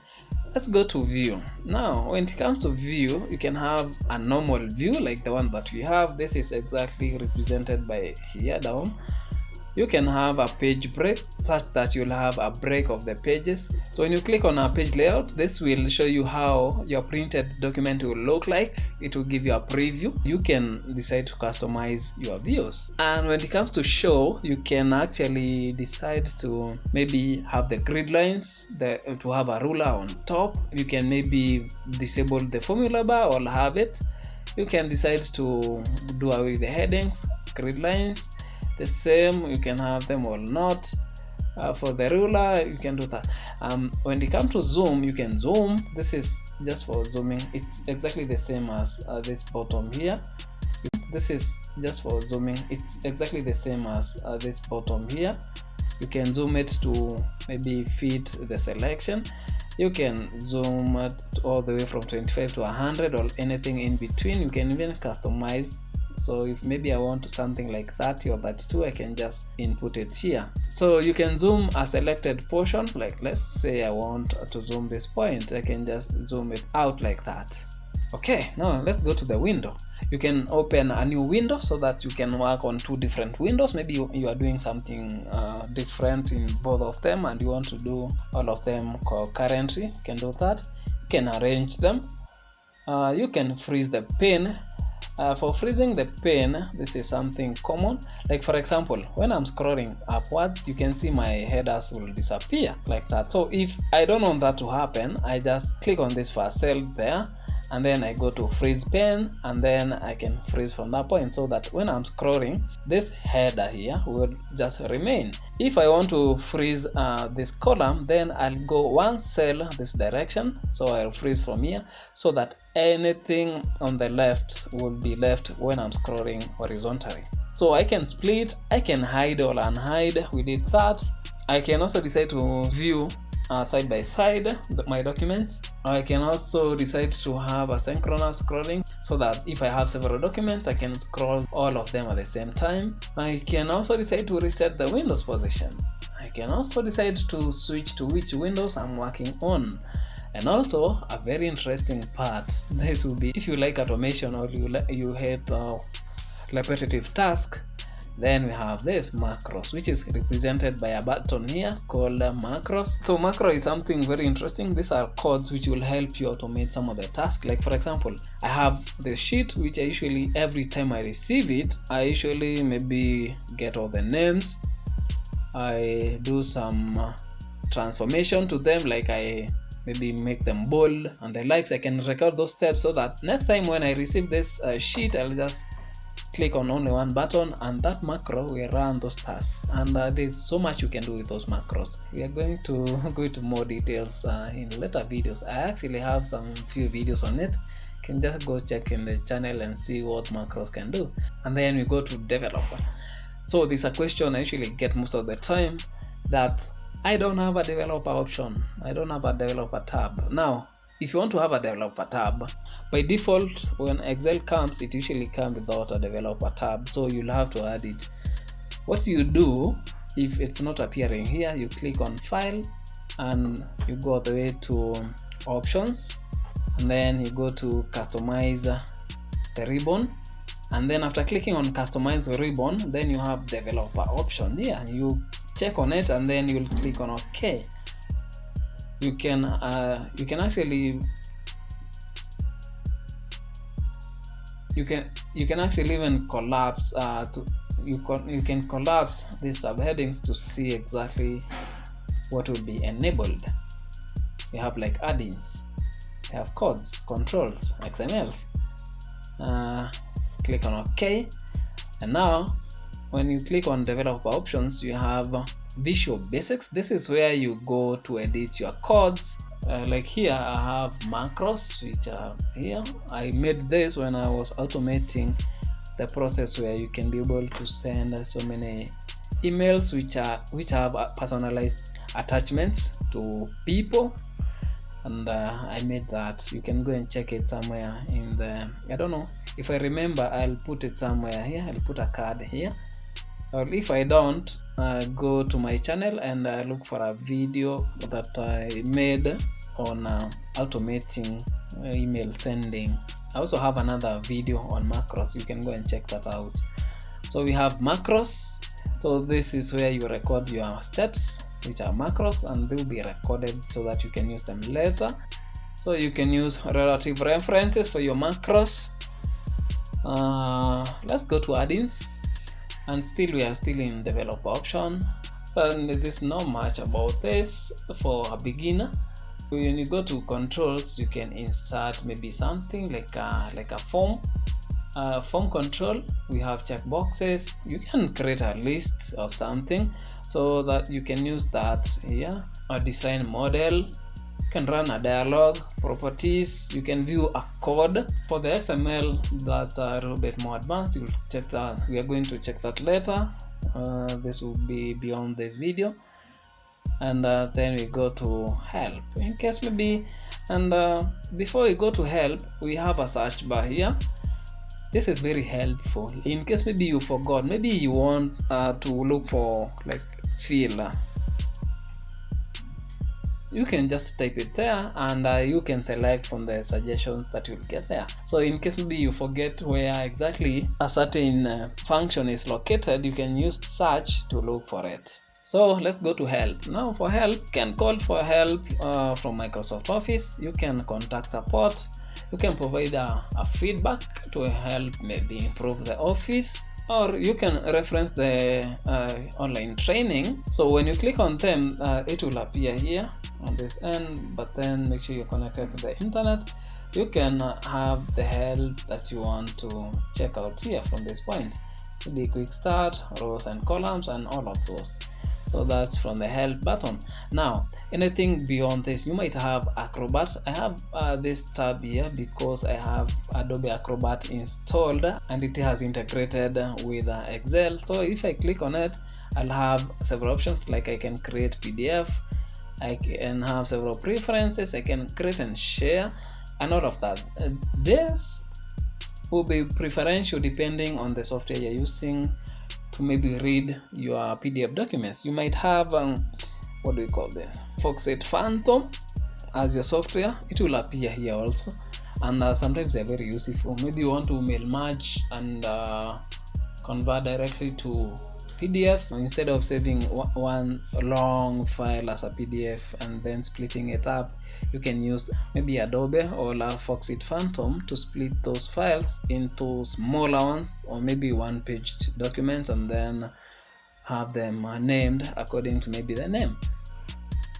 Let's go to view. Now when it comes to view, you can have a normal view like the one that we have. This is exactly represented by here down. You can have a page break such that you'll have a break of the pages. So when you click on a page layout, this will show you how your printed document will look like. It will give you a preview. You can decide to customize your views. And when it comes to show, you can actually decide to maybe have the grid lines, to have a ruler on top. You can maybe disable the formula bar or have it. You can decide to do away with the headings, grid lines. The same, you can have them or not. For the ruler, you can do that. When it comes to zoom, you can zoom. This is just for zooming. It's exactly the same as this bottom here. This is just for zooming. It's exactly the same as this bottom here. You can zoom it to maybe fit the selection. You can zoom it all the way from 25 to 100 or anything in between. You can even customize. So if maybe I want something like 30 or 32, I can just input it here. So you can zoom a selected portion. Like let's say I want to zoom this point, I can just zoom it out like that. Okay, now let's go to the window. You can open a new window so that you can work on 2 different windows. Maybe you are doing something different in both of them and you want to do all of them concurrently. You can do that. You can arrange them. You can freeze the pen. For freezing the pen, this is something common. Like for example, when I'm scrolling upwards, you can see my headers will disappear like that. So if I don't want that to happen, I just click on this first cell there, and then I go to freeze pen, and then I can freeze from that point, so that when I'm scrolling, this header here will just remain. If I want to freeze this column, then I'll go 1 cell this direction, so I'll freeze from here, so that anything on the left will be left when I'm scrolling horizontally. So I can split, I can hide or unhide. We did that. I can also decide to view side by side my documents. I can also decide to have asynchronous scrolling, so that if I have several documents, I can scroll all of them at the same time. I can also decide to reset the Windows position. I can also decide to switch to which Windows I'm working on. And also a very interesting part, this will be if you like automation or you hate repetitive task, then we have this macros, which is represented by a button here called macros. So macro is something very interesting. These are codes which will help you automate some of the tasks. Like for example, I have this sheet which I usually, every time I receive it, I usually maybe get all the names, I do some transformation to them, like I maybe make them bold and the likes. I can record those steps so that next time when I receive this sheet, I'll just click on only one button and that macro will run those tasks. And there's so much you can do with those macros. We are going to go into more details in later videos. I actually have some few videos on it. You can just go check in the channel and see what macros can do. And then we go to developer. So this is a question I usually get most of the time, that I don't have a developer option. I don't have a developer tab. Now, if you want to have a developer tab, by default, when Excel comes, it usually comes without a developer tab, so you'll have to add it. What you do, if it's not appearing here, you click on File and you go all the way to Options, and then you go to Customize the ribbon, and then after clicking on Customize the ribbon, then you have Developer option here. You check on it and then you'll click on OK. You can actually even collapse you can collapse these subheadings to see exactly what will be enabled. You have like add-ins, you have codes, controls, XMLs. Click on OK, and now when you click on developer options, you have Visual Basics. This is where you go to edit your codes. Like here I have macros, which are here. I made this when I was automating the process where you can be able to send so many emails which have personalized attachments to people, and I made that. You can go and check it somewhere in the, I don't know if I remember, I'll put it somewhere here. I'll put a card here, or if I don't, go to my channel and look for a video that I made on automating email sending. I also have another video on macros. You can go and check that out. So we have macros. So this is where you record your steps, which are macros, and they will be recorded so that you can use them later. So you can use relative references for your macros. Let's go to add-ins, and still we are still in developer option. So there's not much about this for a beginner. When you go to controls, you can insert maybe something like a form control. We have checkboxes. You can create a list of something so that you can use that here. A design model, you can run a dialog, properties, you can view a code. For the XML, that's a little bit more advanced. You'll check that. We are going to check that later. This will be beyond this video. And then we go to help in case maybe, and before we go to help, we have a search bar here. This is very helpful in case maybe you forgot, maybe you want to look for like fill. You can just type it there, and you can select from the suggestions that you'll get there. So in case maybe you forget where exactly a certain function is located, you can use search to look for it. So let's go to help. Now for help, you can call for help from Microsoft Office. You can contact support. You can provide a feedback to help maybe improve the office, or you can reference the online training. So when you click on them, it will appear here on this end, but then make sure you're connected to the internet. You can have the help that you want to check out here from this point. The quick start, rows and columns, and all of those. So that's from the help button. Now anything beyond this, you might have Acrobat. I have this tab here because I have Adobe Acrobat installed and it has integrated with Excel. So if I click on it, I'll have several options, like I can create PDF, I can have several preferences, I can create and share, and all of that. This will be preferential depending on the software you're using to maybe read your PDF documents. You might have what do we call this, Foxit Phantom as your software. It will appear here also, and sometimes they're very useful. Maybe you want to mail merge and convert directly to PDFs instead of saving one long file as a PDF and then splitting it up. You can use maybe Adobe or worksheet Phantom to split those files into smaller ones, or maybe one-page documents, and then have them named according to maybe the name.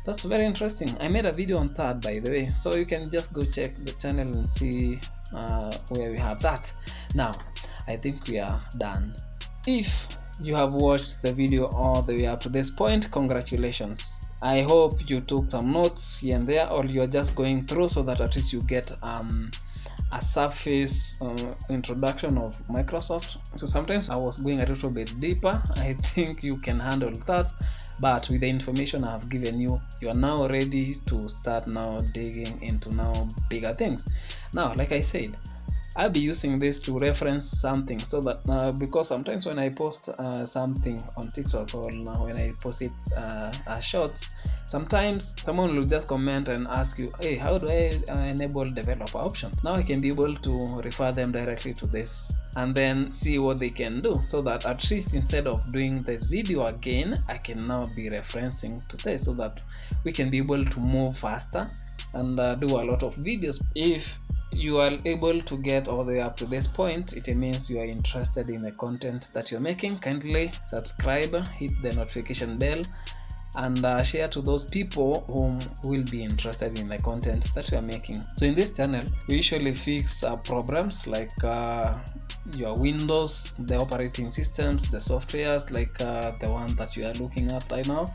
That's very interesting. I made a video on that, by the way, so you can just go check the channel and see where we have that. Now I think we are done. If you have watched the video all the way up to this point, congratulations. I hope you took some notes here and there, or you're just going through so that at least you get a surface introduction of Microsoft. So sometimes I was going a little bit deeper. I think you can handle that, but with the information I have given you, you are now ready to start now digging into now bigger things. Now, like I said, I'll be using this to reference something, so that because sometimes when I post something on TikTok, or when I post it as shorts, sometimes someone will just comment and ask you, hey, how do I enable developer option? Now I can be able to refer them directly to this and then see what they can do, so that at least instead of doing this video again, I can now be referencing to this, so that we can be able to move faster and do a lot of videos. If you are able to get all the way up to this point, it means you are interested in the content that you're making. Kindly subscribe, hit the notification bell, and share to those people whom will be interested in the content that you are making. So in this channel, we usually fix programs like your Windows, the operating systems, the softwares like the one that you are looking at right now.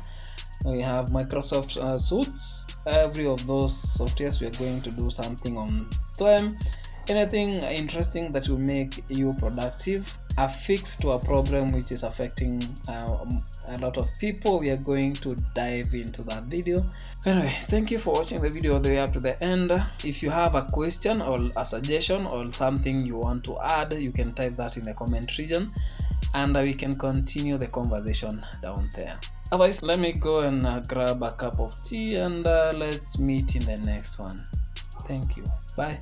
We have Microsoft suites. Every of those softwares, we are going to do something on them. Anything interesting that will make you productive, a fix to a problem which is affecting a lot of people, we are going to dive into that video. Anyway, thank you for watching the video all the way up to the end. If you have a question or a suggestion or something you want to add, you can type that in the comment region, and we can continue the conversation down there. Otherwise, let me go and grab a cup of tea, and let's meet in the next one. Thank you. Bye.